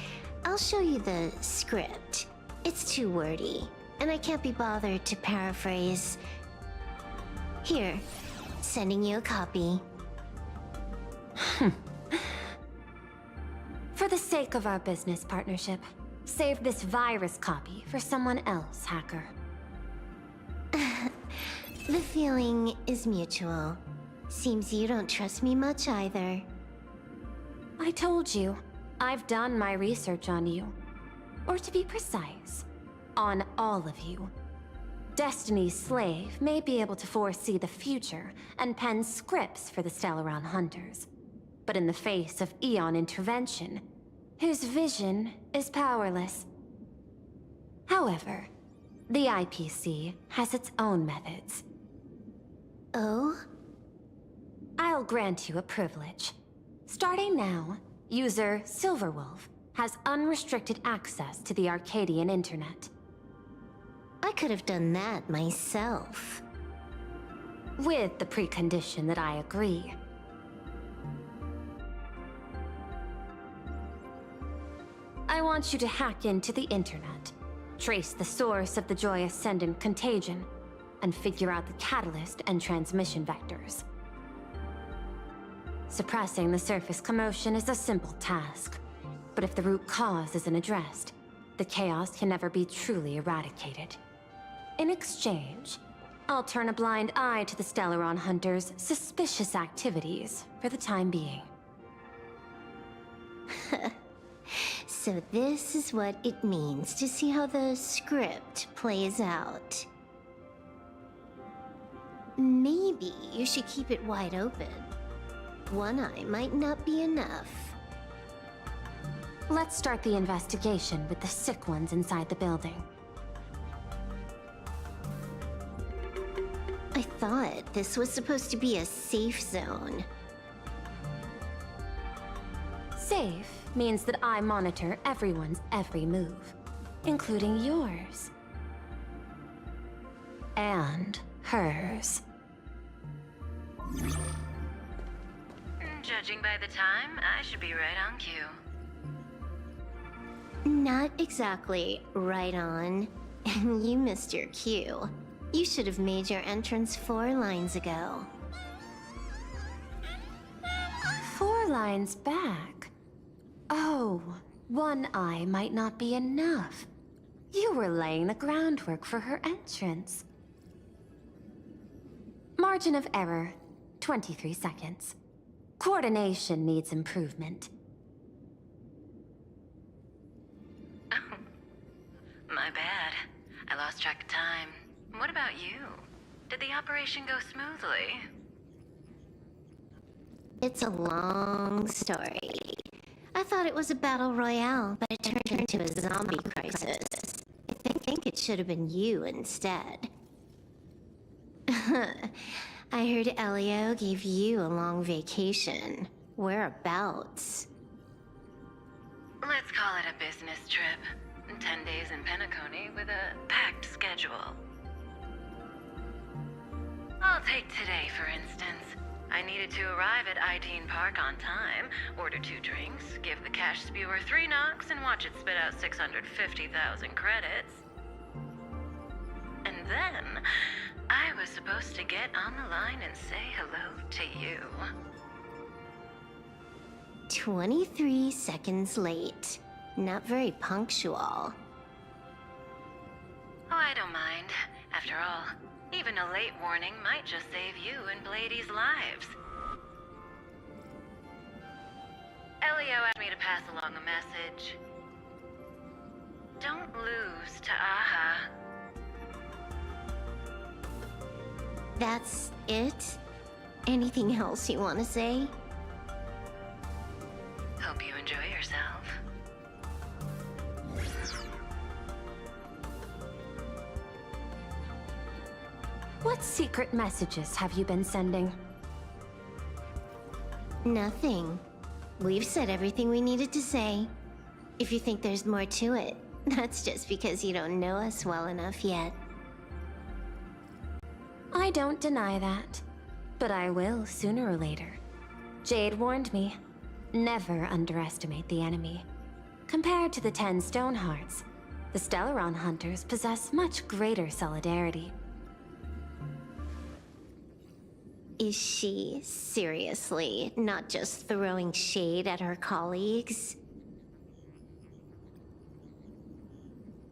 I'll show you the script. It's too wordy, and I can't be bothered to paraphrase. Here, sending you a copy. For the sake of our business partnership, save this virus copy for someone else, hacker. The feeling is mutual. Seems you don't trust me much either. I told you, I've done my research on you. Or to be precise, on all of you. Destiny's slave may be able to foresee the future and pen scripts for the Stellaron Hunters. But in the face of Eon intervention, his vision is powerless. However, the IPC has its own methods. Oh? I'll grant you a privilege. Starting now, user Silverwolf has unrestricted access to the Arcadian internet. I could have done that myself. With the precondition that I agree. want you to hack into the internet, trace the source of the Joy Ascendant contagion, and figure out the catalyst and transmission vectors. Suppressing the surface commotion is a simple task, but if the root cause isn't addressed, the chaos can never be truly eradicated. In exchange, I'll turn a blind eye to the Stellaron Hunters' suspicious activities for the time being. So this is what it means to see how the script plays out. Maybe you should keep it wide open. One eye might not be enough. Let's start the investigation with the sick ones inside the building. I thought this was supposed to be a safe zone. Safe means that I monitor everyone's every move, including yours. And hers. Judging by the time, I should be right on cue. Not exactly right on. And you missed your cue. You should have made your entrance 4 lines ago. 4 lines back? Oh, one eye might not be enough. You were laying the groundwork for her entrance. Margin of error, 23 seconds. Coordination needs improvement. My bad. I lost track of time. What about you? Did the operation go smoothly? It's a long story. I thought it was a battle royale, but it turned into a zombie crisis. I think it should have been you instead. I heard Elio gave you a long vacation. Whereabouts? Let's call it a business trip. 10 days in Penacony with a packed schedule. I'll take today, for instance. I needed to arrive at Ideen Park on time, order 2 drinks, give the cash spewer 3 knocks, and watch it spit out 650,000 credits. And then, I was supposed to get on the line and say hello to you. 23 seconds late. Not very punctual. Oh, I don't mind. After all, even a late warning might just save you and Blady's lives. Elio asked me to pass along a message. Don't lose to Aha. That's it? Anything else you want to say? Hope you enjoy yourself. What secret messages have you been sending? Nothing. We've said everything we needed to say. If you think there's more to it, that's just because you don't know us well enough yet. I don't deny that, but I will sooner or later. Jade warned me, never underestimate the enemy. Compared to the 10 Stonehearts, the Stellaron Hunters possess much greater solidarity. Is she seriously not just throwing shade at her colleagues?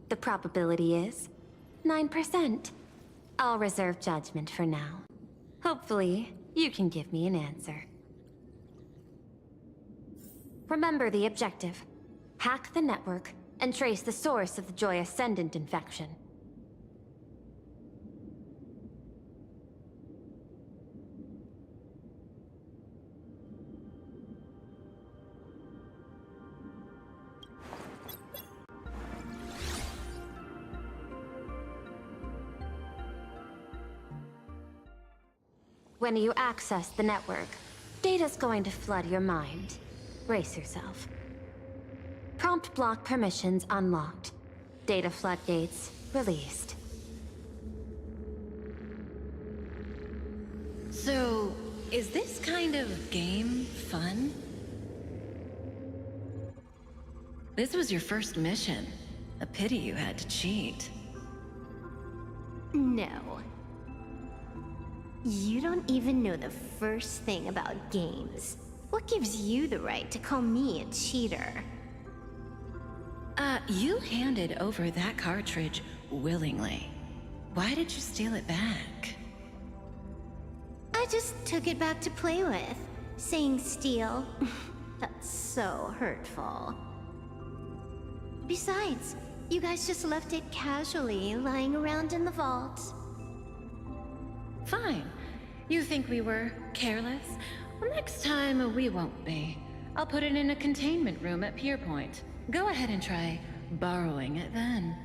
The probability is 9%. I'll reserve judgment for now. Hopefully, you can give me an answer. Remember the objective. Hack the network and trace the source of the Joy Ascendant infection. When you access the network, data's going to flood your mind. Brace yourself. Prompt block permissions unlocked. Data floodgates released. So, is this kind of game fun? This was your first mission. A pity you had to cheat. No. You don't even know the first thing about games. What gives you the right to call me a cheater? You handed over that cartridge willingly. Why did you steal it back? I just took it back to play with. Saying steal, that's so hurtful. Besides, you guys just left it casually lying around in the vault. Fine. You think we were careless? Well, next time we won't be. I'll put it in a containment room at Pierpoint. Go ahead and try borrowing it then.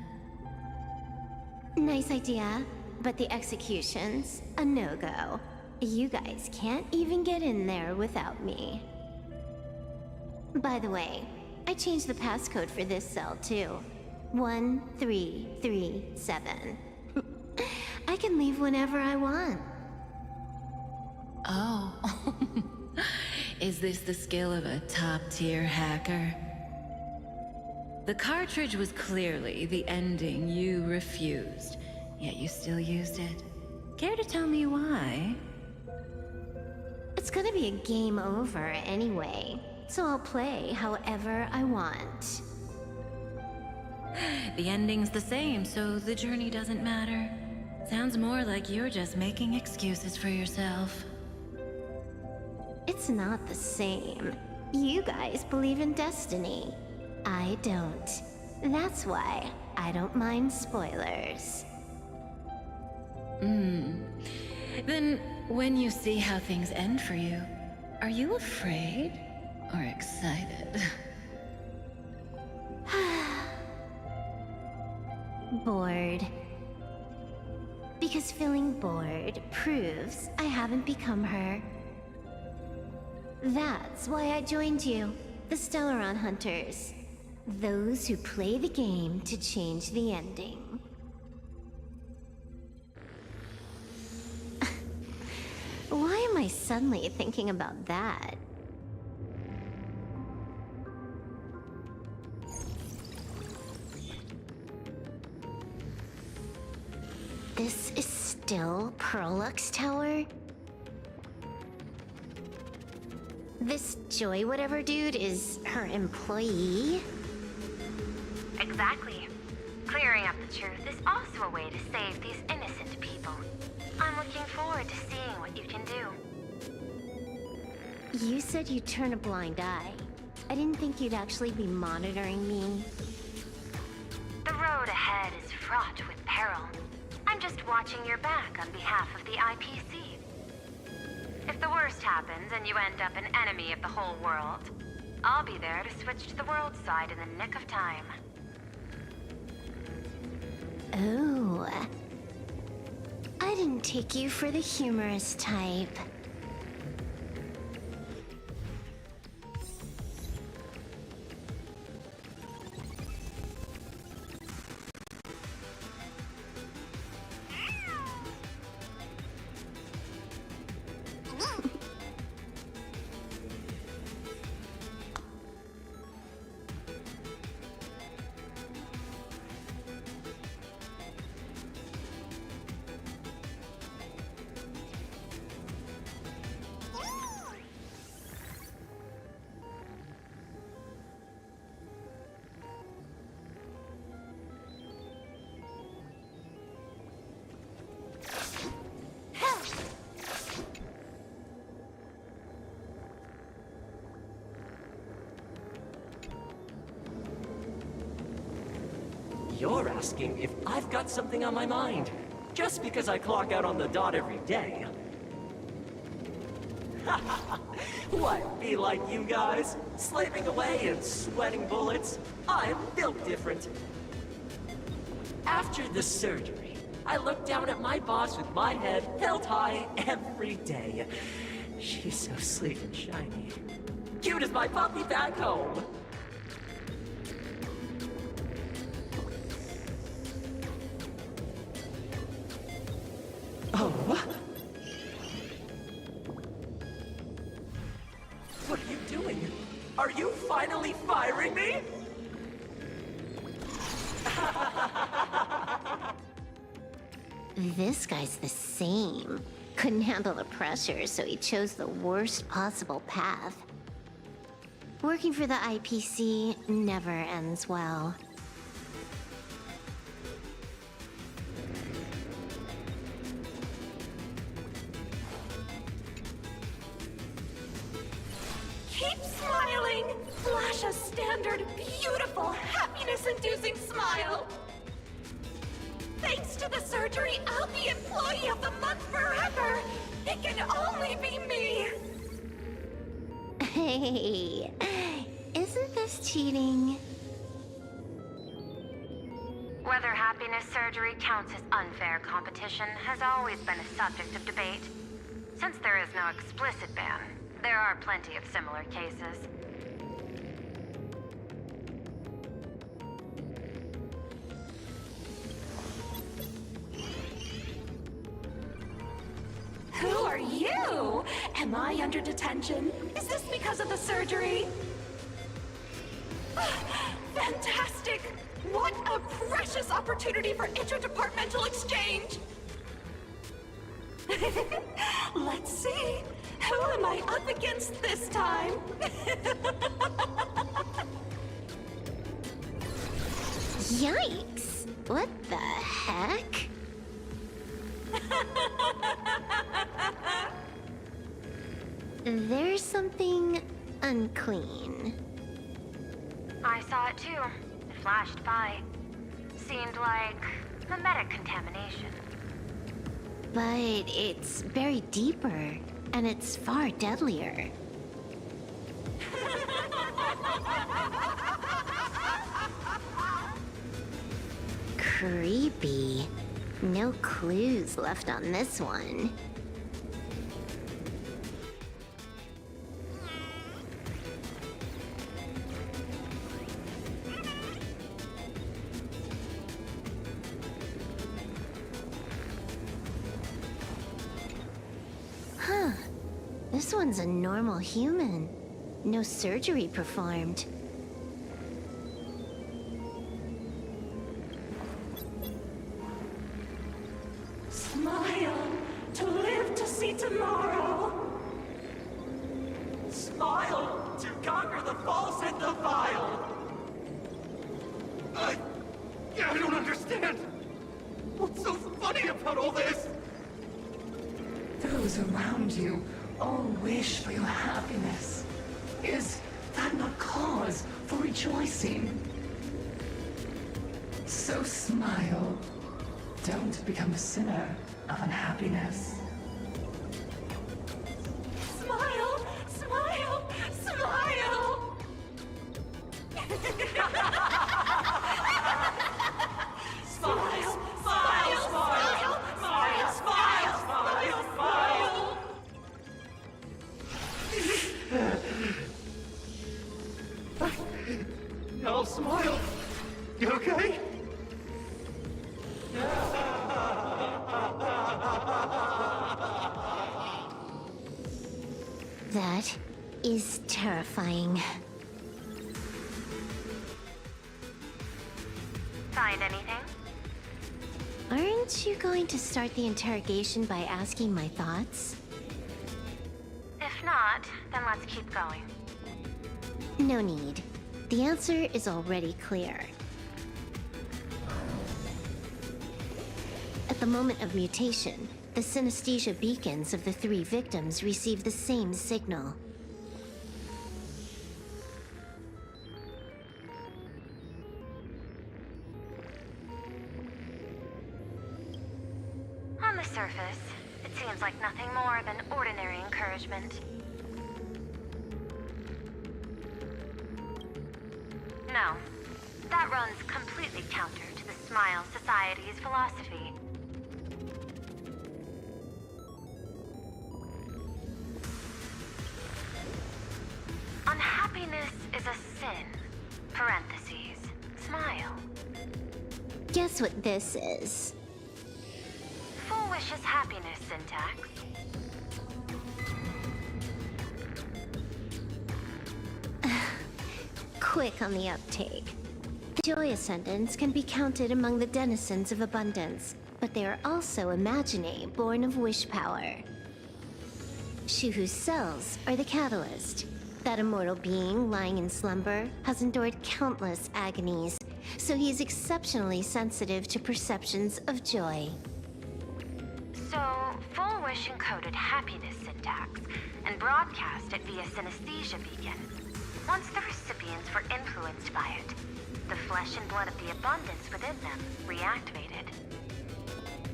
Nice idea, but the execution's a no-go. You guys can't even get in there without me. By the way, I changed the passcode for this cell too. 1337. I can leave whenever I want. Oh. Is this the skill of a top-tier hacker? The cartridge was clearly the ending you refused, yet you still used it. Care to tell me why? It's gonna be a game over anyway, so I'll play however I want. The ending's the same, so the journey doesn't matter. Sounds more like you're just making excuses for yourself. It's not the same. You guys believe in destiny. I don't. That's why I don't mind spoilers. Then, when you see how things end for you, are you afraid or excited? Bored. Because feeling bored proves I haven't become her. That's why I joined you, the Stellaron Hunters. Those who play the game to change the ending. Why am I suddenly thinking about that? This is still Perlux Tower? This Joy whatever dude is her employee? Exactly. Clearing up the truth is also a way to save these innocent people. I'm looking forward to seeing what you can do. You said you'd turn a blind eye. I didn't think you'd actually be monitoring me. The road ahead is fraught with peril. I'm just watching your back on behalf of the IPC. If the worst happens and you end up an enemy of the whole world, I'll be there to switch to the world side in the nick of time. Oh. I didn't take you for the humorous type. You're asking if I've got something on my mind, just because I clock out on the dot every day. What, be like you guys? Slaving away and sweating bullets? I'm built different. After the surgery, I look down at my boss with my head held high every day. She's so sleek and shiny. Cute as my puppy back home. Oh, what? What are you doing? Are you finally firing me? This guy's the same. Couldn't handle the pressure, so he chose the worst possible path. Working for the IPC never ends well. Keep smiling! Flash a standard, beautiful, happiness-inducing smile! Thanks to the surgery, I'll be Employee of the Month forever! It can only be me! Hey, isn't this cheating? Whether happiness surgery counts as unfair competition has always been a subject of debate. Since there is no explicit ban, there are plenty of similar cases. Who are you? Am I under detention? Is this because of the surgery? Fantastic! What a precious opportunity for interdepartmental exchange! Let's see. Who am I up against this time? Yikes! What the heck? There's something unclean. I saw it too. It flashed by. Seemed like mimetic contamination. But it's buried deeper, and it's far deadlier. Creepy. No clues left on this one. Huh. This one's a normal human. No surgery performed. Smile to live to see tomorrow. Smile to conquer the false and the vile. I don't understand. What's so funny about all this? Those around you all wish for your happiness. Is that not cause for rejoicing? So smile. Don't become a sinner of unhappiness. Smile! Smile! Smile! Smile! Smile! Smile! Smile! Smile! Smile! Smile! No, smile. You okay? That is terrifying. Find anything? Aren't you going to start the interrogation by asking my thoughts? If not, then let's keep going. No need. The answer is already clear. At the moment of mutation, the synesthesia beacons of the 3 victims receive the same signal. On the surface, it seems like nothing more than ordinary encouragement. No, that runs completely counter to the Smile Society's philosophy. Unhappiness is a sin. Parentheses. Smile. Guess what this is? Full wishes happiness syntax. Quick on the uptake. Joy Ascendants can be counted among the denizens of abundance, but they are also Imaginae born of wish power. Shuhu's cells are the catalyst. That immortal being lying in slumber has endured countless agonies, so he is exceptionally sensitive to perceptions of joy. So, Full Wish encoded happiness syntax and broadcast it via synesthesia beacon. Once the recipients were influenced by it, the flesh and blood of the abundance within them reactivated.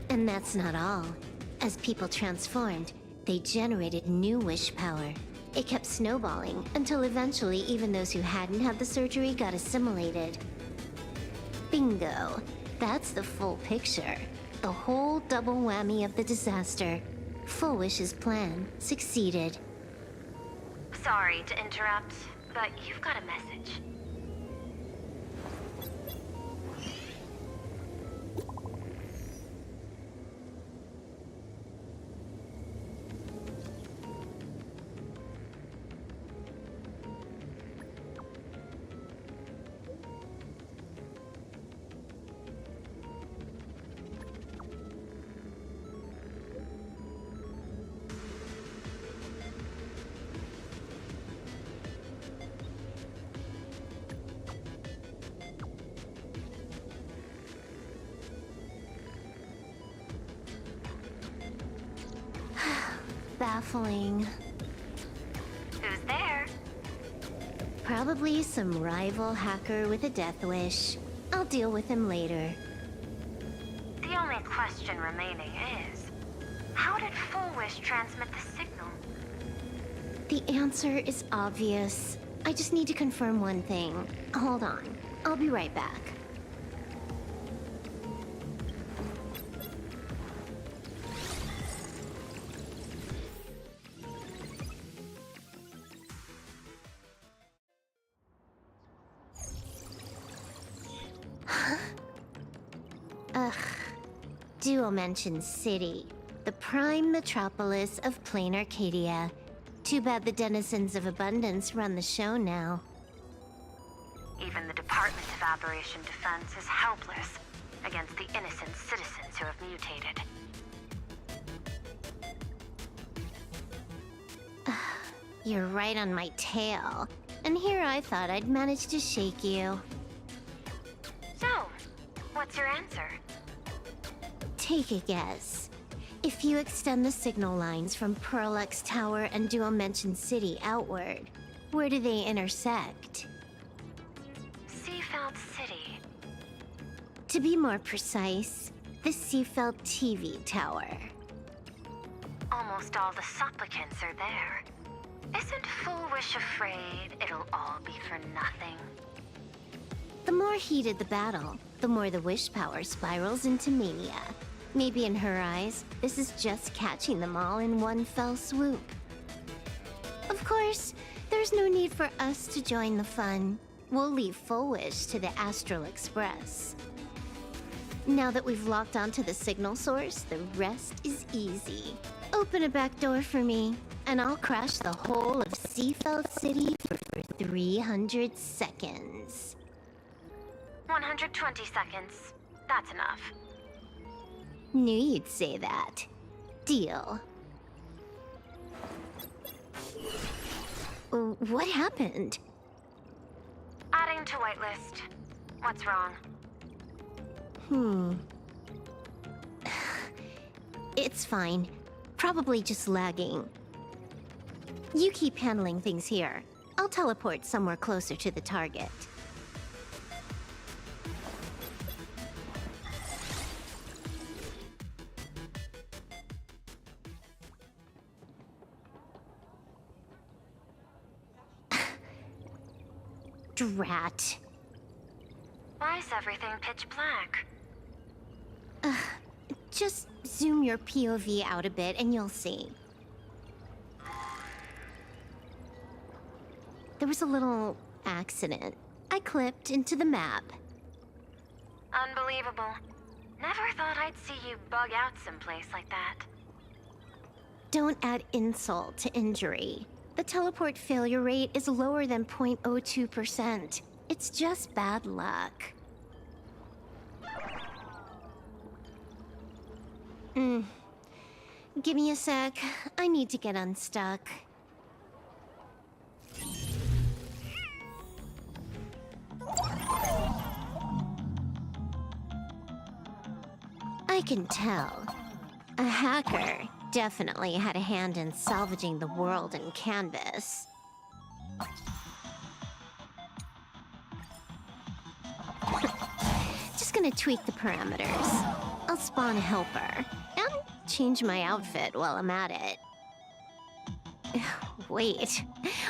And that's not all. As people transformed, they generated new wish power. It kept snowballing until eventually even those who hadn't had the surgery got assimilated. Bingo. That's the full picture. The whole double whammy of the disaster. Full Wish's plan succeeded. Sorry to interrupt, but you've got a message. Baffling. Who's there? Probably some rival hacker with a death wish. I'll deal with him later. The only question remaining is, how did Full Wish transmit the signal? The answer is obvious. I just need to confirm one thing. Hold on. I'll be right back. Dual-Mention City, the prime metropolis of plain Arcadia. Too bad the denizens of abundance run the show now. Even the Department of Aberration Defense is helpless against the innocent citizens who have mutated. You're right on my tail. And here I thought I'd manage to shake you. So, what's your answer? Take a guess. If you extend the signal lines from Pearl-X Tower and Dual-Mention City outward, where do they intersect? Seafeld City. To be more precise, the Seafeld TV Tower. Almost all the supplicants are there. Isn't Full Wish afraid it'll all be for nothing? The more heated the battle, the more the wish power spirals into mania. Maybe in her eyes, this is just catching them all in one fell swoop. Of course, there's no need for us to join the fun. We'll leave Full Wish to the Astral Express. Now that we've locked onto the signal source, the rest is easy. Open a back door for me, and I'll crash the whole of Seafeld City for 300 seconds. 120 seconds. That's enough. Knew you'd say that. Deal. What happened? Adding to whitelist. What's wrong? It's fine. Probably just lagging. You keep handling things here. I'll teleport somewhere closer to the target. Drat. Why is everything pitch black? Just zoom your POV out a bit and you'll see. There was a little accident. I clipped into the map. Unbelievable. Never thought I'd see you bug out someplace like that. Don't add insult to injury. The teleport failure rate is lower than 0.02%. It's just bad luck. Give me a sec. I need to get unstuck. I can tell. A hacker definitely had a hand in salvaging the world in Canvas. Just gonna tweak the parameters. I'll spawn a helper, and change my outfit while I'm at it. Wait,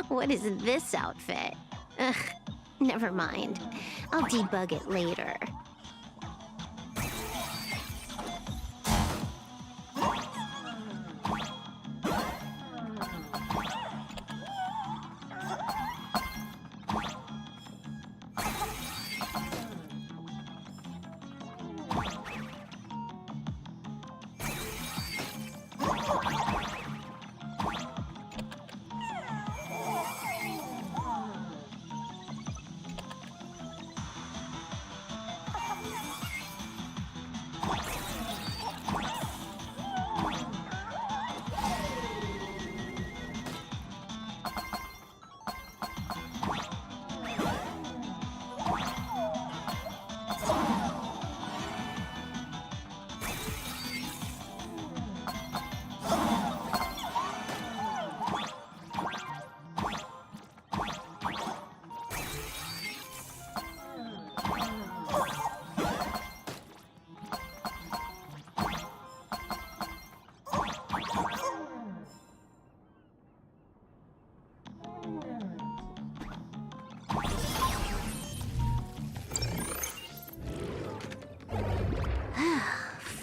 what is this outfit? Ugh, never mind. I'll debug it later.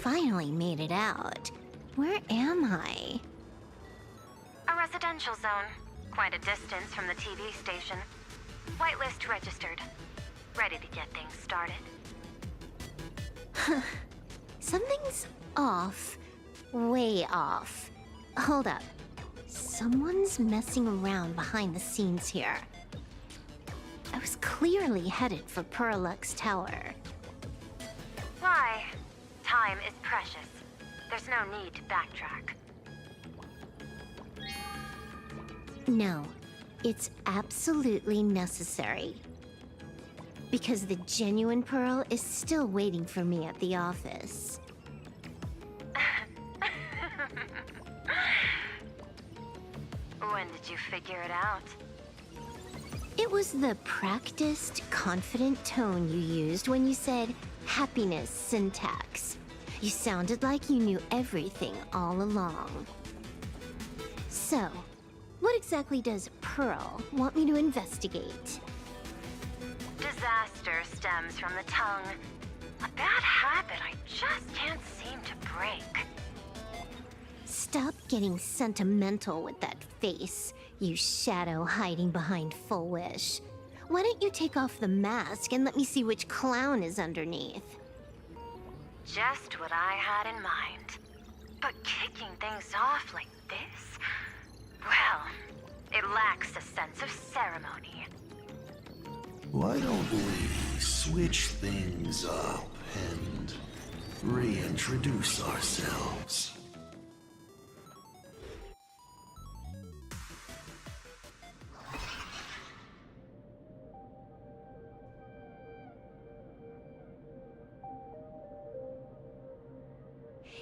Finally made it out. Where am I? A residential zone. Quite a distance from the TV station. Whitelist registered. Ready to get things started. Something's off. Way off. Hold up. Someone's messing around behind the scenes here. I was clearly headed for Perlux Tower. Why? Time is precious. There's no need to backtrack. No, it's absolutely necessary. Because the genuine Pearl is still waiting for me at the office. When did you figure it out? It was the practiced, confident tone you used when you said happiness syntax. You sounded like you knew everything all along. So, what exactly does Pearl want me to investigate? Disaster stems from the tongue. A bad habit I just can't seem to break. Stop getting sentimental with that face, you shadow hiding behind Full Wish. Why don't you take off the mask and let me see which clown is underneath? Just what I had in mind. But kicking things off like this? Well, it lacks a sense of ceremony. Why don't we switch things up and reintroduce ourselves?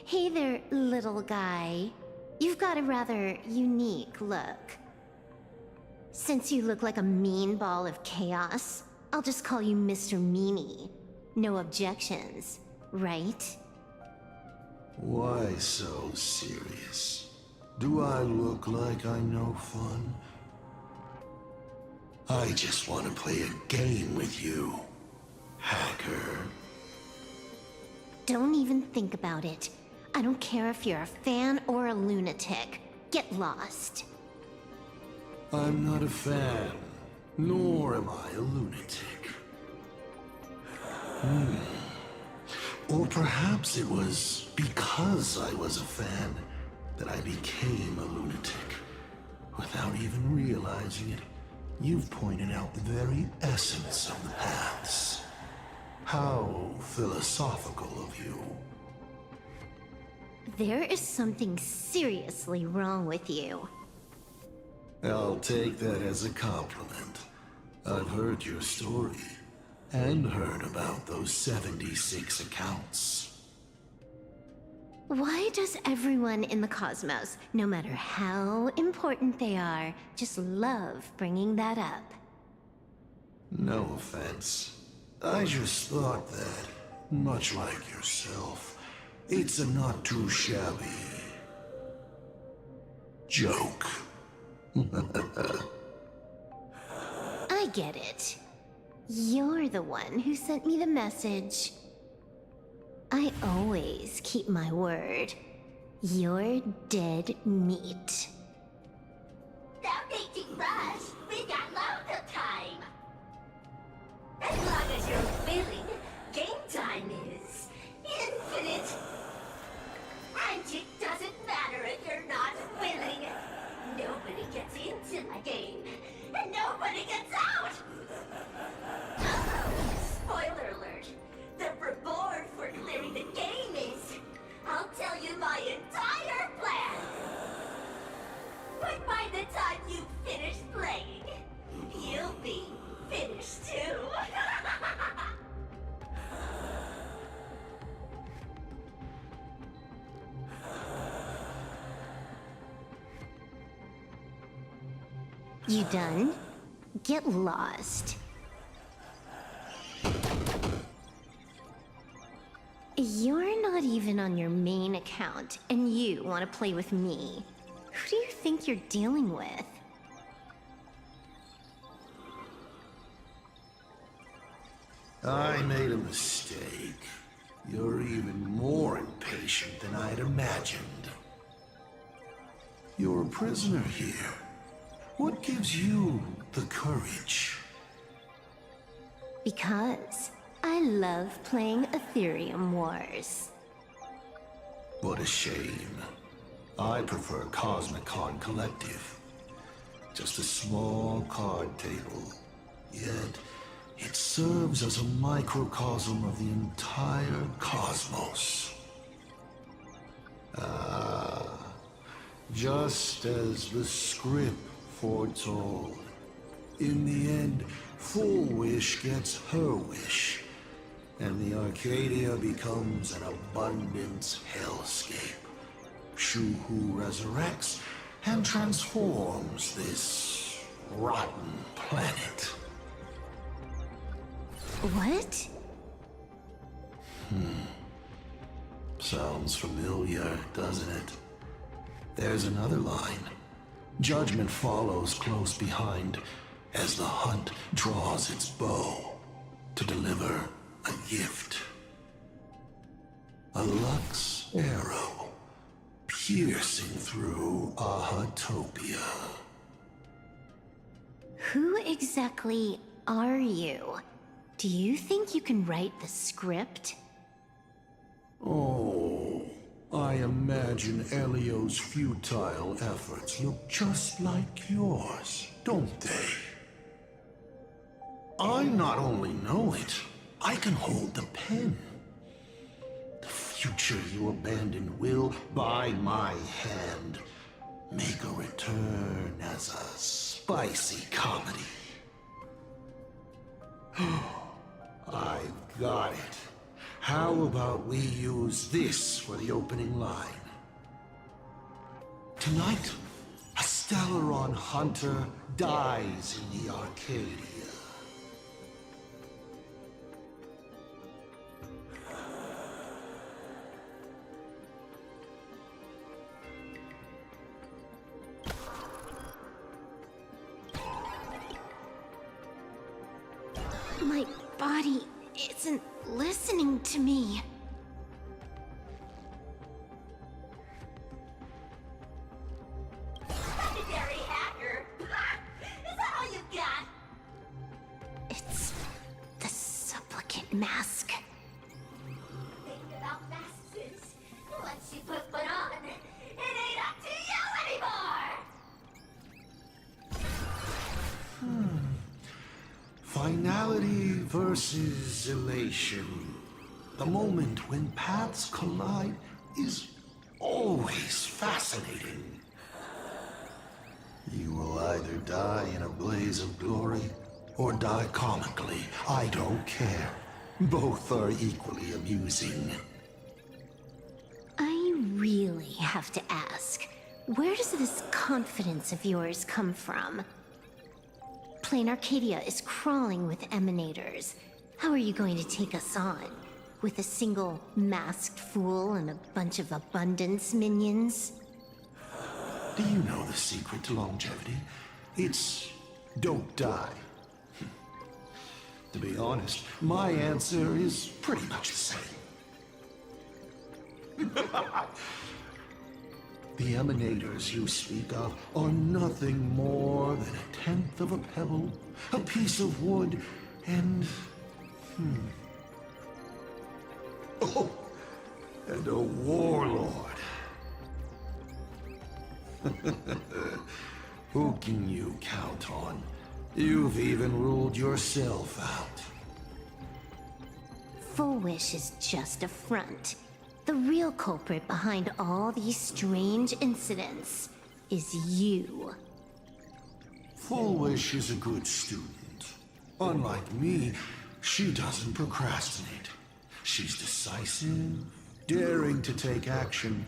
Hey there, little guy. You've got a rather unique look. Since you look like a mean ball of chaos, I'll just call you Mr. Meanie. No objections, right? Why so serious? Do I look like I know fun? I just want to play a game with you, hacker. Don't even think about it. I don't care if you're a fan or a lunatic. Get lost. I'm not a fan, nor am I a lunatic. Or perhaps it was because I was a fan that I became a lunatic. Without even realizing it, you've pointed out the very essence of the paths. How philosophical of you. There is something seriously wrong with you. I'll take that as a compliment. I've heard your story, and heard about those 76 accounts. Why does everyone in the cosmos, no matter how important they are, just love bringing that up? No offense. I just thought that, much like yourself, it's a not too shabby joke. I get it. You're the one who sent me the message. I always keep my word. You're dead meat. Don't make too rush. We got loads of time. As long as you're willing, game time is infinite. And it doesn't matter if you're not willing. Nobody gets into my game, and nobody gets out! Spoiler alert. The reward for clearing the game is... I'll tell you my entire plan! But by the time you finish playing, you'll be finished too! You done? Get lost. You're not even on your main account, and you want to play with me. Who do you think you're dealing with? I made a mistake. You're even more impatient than I'd imagined. You're a prisoner here. What gives you the courage? Because I love playing Ethereum Wars. What a shame. I prefer Cosmic Con Collective. Just a small card table. Yet, it serves as a microcosm of the entire cosmos. Just as the script foretold. In the end, Full Wish gets her wish, and the Arcadia becomes an abundance hellscape. Shu-Hu resurrects and transforms this rotten planet. What? Sounds familiar, doesn't it? There's another line. Judgment follows close behind as the hunt draws its bow to deliver a gift. A Lux arrow piercing through Ahatopia. Who exactly are you? Do you think you can write the script? Oh, I imagine Elio's futile efforts look just like yours, don't they? I not only know it, I can hold the pen. The future you abandoned will, by my hand, make a return as a spicy comedy. I've got it. How about we use this for the opening line? Tonight, a Stellaron hunter dies in the Arcadia. My body isn't listening to me. Secondary hacker! Is that all you got? It's the supplicant mask. Thinking about masks. Once you put one on, it ain't up to you anymore! Finality versus elation. The moment when paths collide is always fascinating. You will either die in a blaze of glory, or die comically. I don't care. Both are equally amusing. I really have to ask, where does this confidence of yours come from? Plain Arcadia is crawling with emanators. How are you going to take us on? With a single masked fool and a bunch of abundance minions? Do you know the secret to longevity? It's don't die. To be honest, my answer is pretty much the same. The emanators you speak of are nothing more than a tenth of a pebble, a piece of wood, and... Oh, and a warlord. Who can you count on? You've even ruled yourself out. Full Wish is just a front. The real culprit behind all these strange incidents is you. Full Wish is a good student. Unlike me, she doesn't procrastinate. She's decisive, daring to take action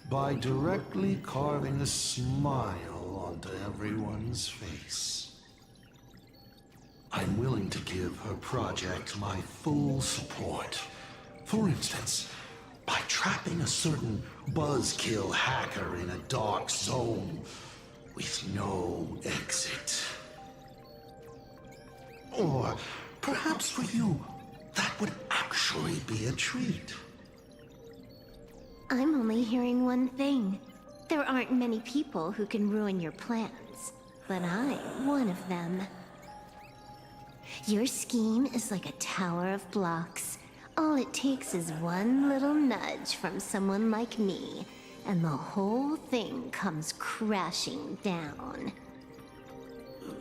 by directly carving a smile onto everyone's face. I'm willing to give her project my full support. For instance, by trapping a certain buzzkill hacker in a dark zone with no exit. Or perhaps for you, that would actually be a treat. I'm only hearing one thing. There aren't many people who can ruin your plans, but I'm one of them. Your scheme is like a tower of blocks. All it takes is one little nudge from someone like me, and the whole thing comes crashing down.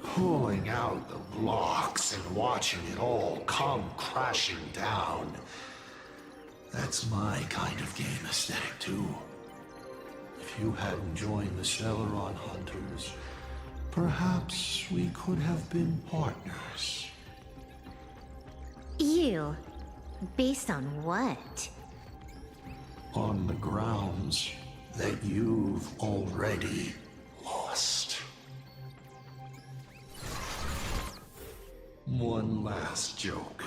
Pulling out the blocks and watching it all come crashing down. That's my kind of game aesthetic, too. If you hadn't joined the Stellaron Hunters, perhaps we could have been partners. You? Based on what? On the grounds that you've already lost. One last joke.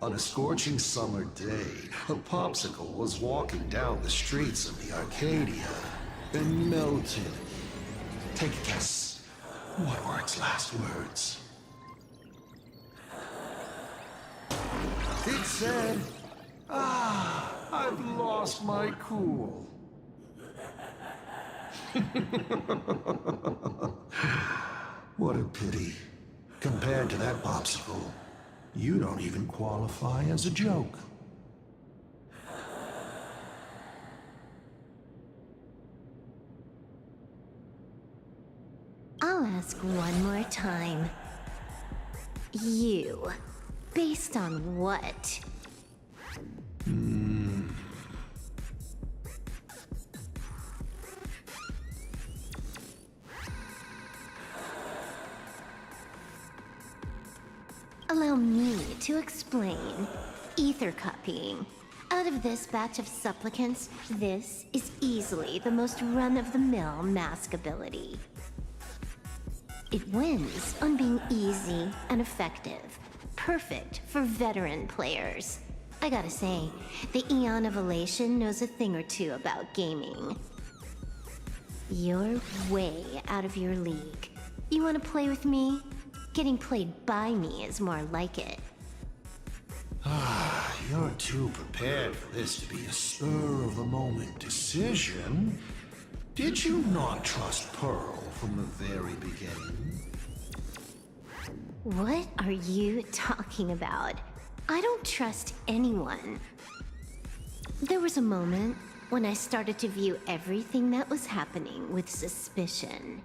On a scorching summer day, a popsicle was walking down the streets of the Arcadia and melted. Take a guess. What were its last words? It said, I've lost my cool. What a pity. Compared to that popsicle, you don't even qualify as a joke. I'll ask one more time. You. Based on what? Allow me to explain. Ether copying. Out of this batch of supplicants, this is easily the most run-of-the-mill mask ability. It wins on being easy and effective. Perfect for veteran players. I gotta say, the Eon of Elation knows a thing or two about gaming. You're way out of your league. You wanna play with me? Getting played by me is more like it. You're too prepared for this to be a spur-of-the-moment decision. Did you not trust Pearl from the very beginning? What are you talking about? I don't trust anyone. There was a moment when I started to view everything that was happening with suspicion.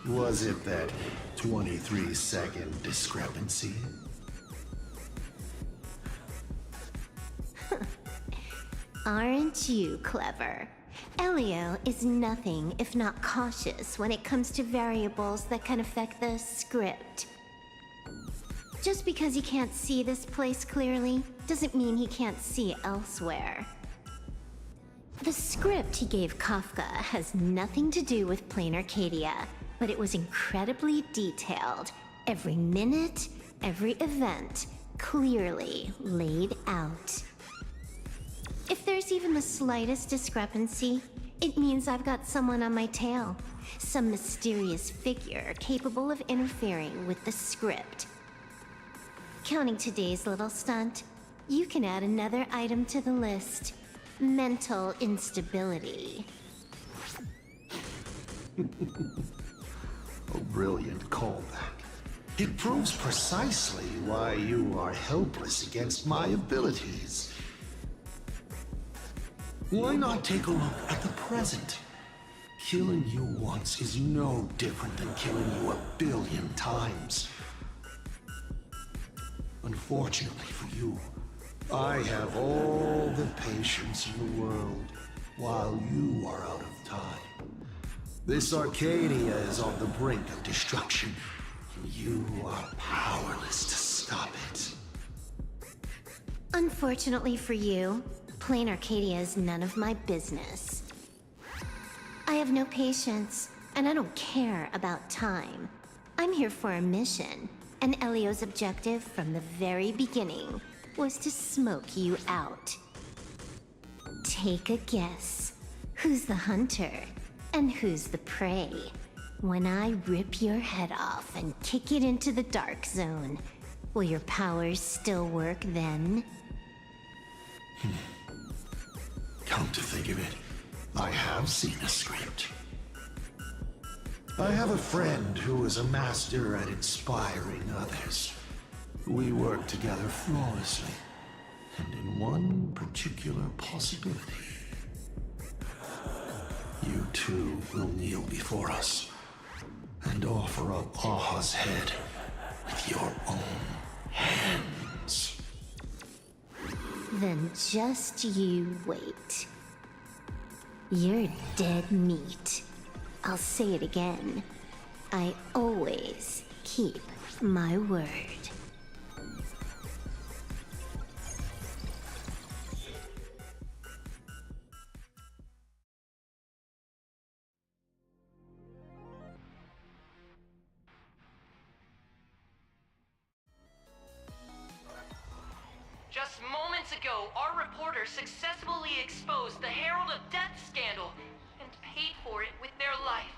Was it that 23-second discrepancy? Aren't you clever? Elio is nothing if not cautious when it comes to variables that can affect the script. Just because he can't see this place clearly, doesn't mean he can't see elsewhere. The script he gave Kafka has nothing to do with Plain Arcadia, but it was incredibly detailed. Every minute, every event, clearly laid out. If there's even the slightest discrepancy, it means I've got someone on my tail. Some mysterious figure capable of interfering with the script. Counting today's little stunt, you can add another item to the list. Mental instability. A brilliant callback. It proves precisely why you are helpless against my abilities. Why not take a look at the present? Killing you once is no different than killing you 1 billion times. Unfortunately for you, I have all the patience in the world, while you are out of time. This Arcadia is on the brink of destruction, and you are powerless to stop it. Unfortunately for you, Plain Arcadia is none of my business. I have no patience, and I don't care about time. I'm here for a mission, and Elio's objective from the very beginning was to smoke you out. Take a guess. Who's the hunter, and who's the prey? When I rip your head off and kick it into the dark zone, will your powers still work then? Come to think of it, I have seen a script. I have a friend who is a master at inspiring others. We work together flawlessly, and in one particular possibility. You two will kneel before us, and offer up Aha's head with your own hands. Then just you wait. You're dead meat. I'll say it again. I always keep my word. Just moments ago, our reporter successfully exposed the Herald of Death scandal and paid for it with their life.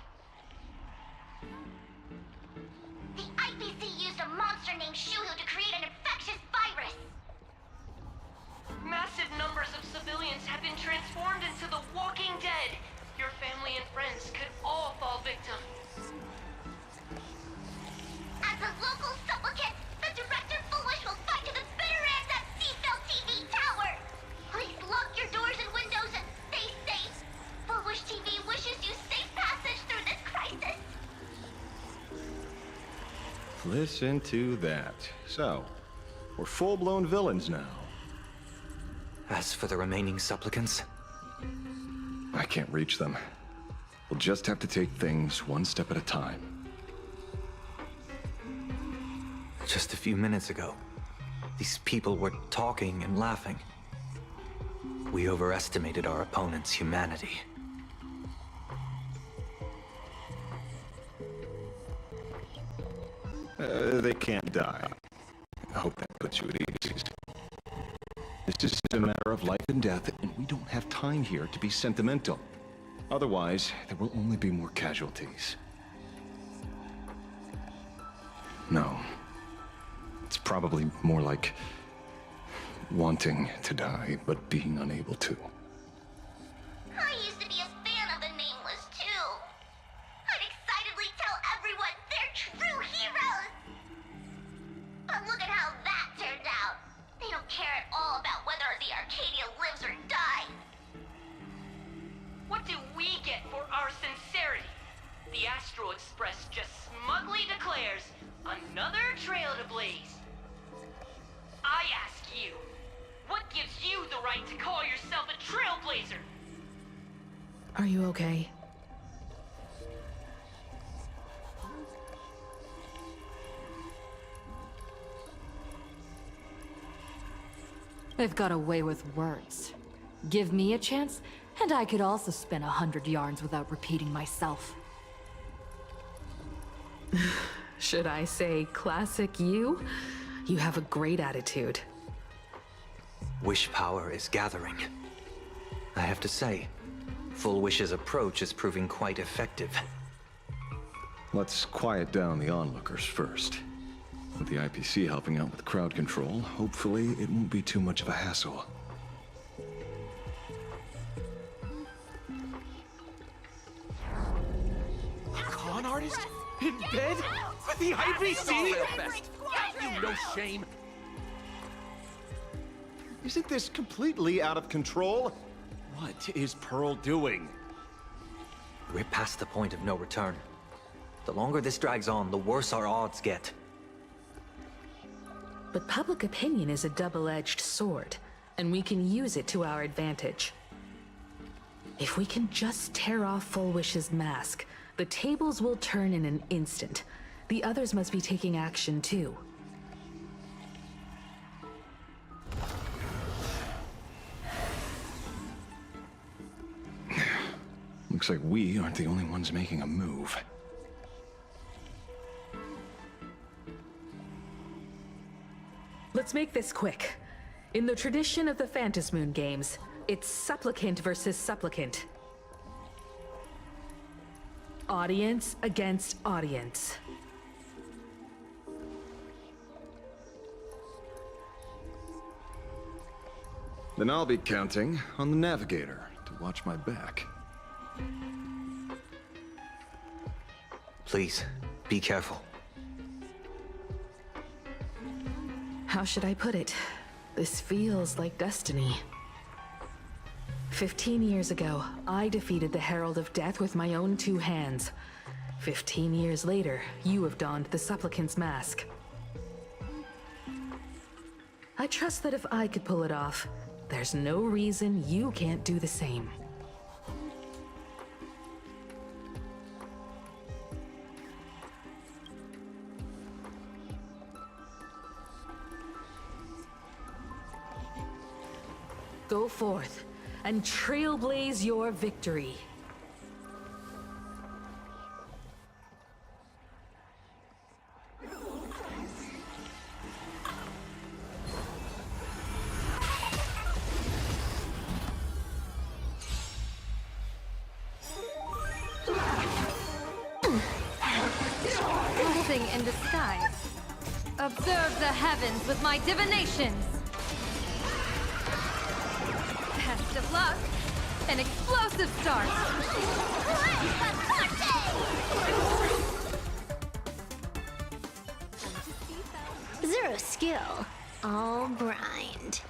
The IPC used a monster named Shuhu to create an infectious virus. Massive numbers of civilians have been transformed into the Walking Dead. Your family and friends could all fall victim. As a local supplicant, the Director Foolish will fight to the bitter end at Seafell TV Tower. Please lock your doors and windows and stay safe. Foolish TV wishes you safe passage through this crisis. Listen to that. So, we're full-blown villains now. As for the remaining supplicants, I can't reach them. We'll just have to take things one step at a time. just a few minutes ago, these people were talking and laughing. We overestimated our opponent's humanity. They can't die. I hope that puts you at ease. This is a matter of life and death, and we don't have time here to be sentimental. Otherwise, there will only be more casualties. No. It's probably more like wanting to die, but being unable to. I used to be a fan of the Nameless, too. I'd excitedly tell everyone they're true heroes. But look at how that turned out. They don't care at all about whether the Arcadia lives or dies. What do we get for our sincerity? The Astral Express just smugly declares another trail to blaze. I ask you, what gives you the right to call yourself a trailblazer? Are you okay? They've got a way with words. Give me a chance, and I could also spin 100 yarns without repeating myself. Should I say classic you? You have a great attitude. Wish power is gathering. I have to say, Full Wish's approach is proving quite effective. Let's quiet down the onlookers first. With the IPC helping out with crowd control, hopefully it won't be too much of a hassle. Con artist? In bed? With the IPC? You no shame. Isn't this completely out of control? What is Pearl doing? We're past the point of no return. The longer this drags on, the worse our odds get. But public opinion is a double-edged sword, and we can use it to our advantage. If we can just tear off Full Wish's mask, the tables will turn in an instant. The others must be taking action too. Looks like we aren't the only ones making a move. Let's make this quick. In the tradition of the Phantasmoon games, it's supplicant versus supplicant. Audience against audience. Then I'll be counting on the navigator to watch my back. Please, be careful. How should I put it? This feels like destiny. 15 years ago, I defeated the Herald of Death with my own 2 hands. 15 years later, you have donned the Supplicant's mask. I trust that if I could pull it off, there's no reason you can't do the same. Go forth and trailblaze your victory. Blessing in disguise. Observe the heavens with my divinations. Best of luck. An explosive start. Zero skill, all grind.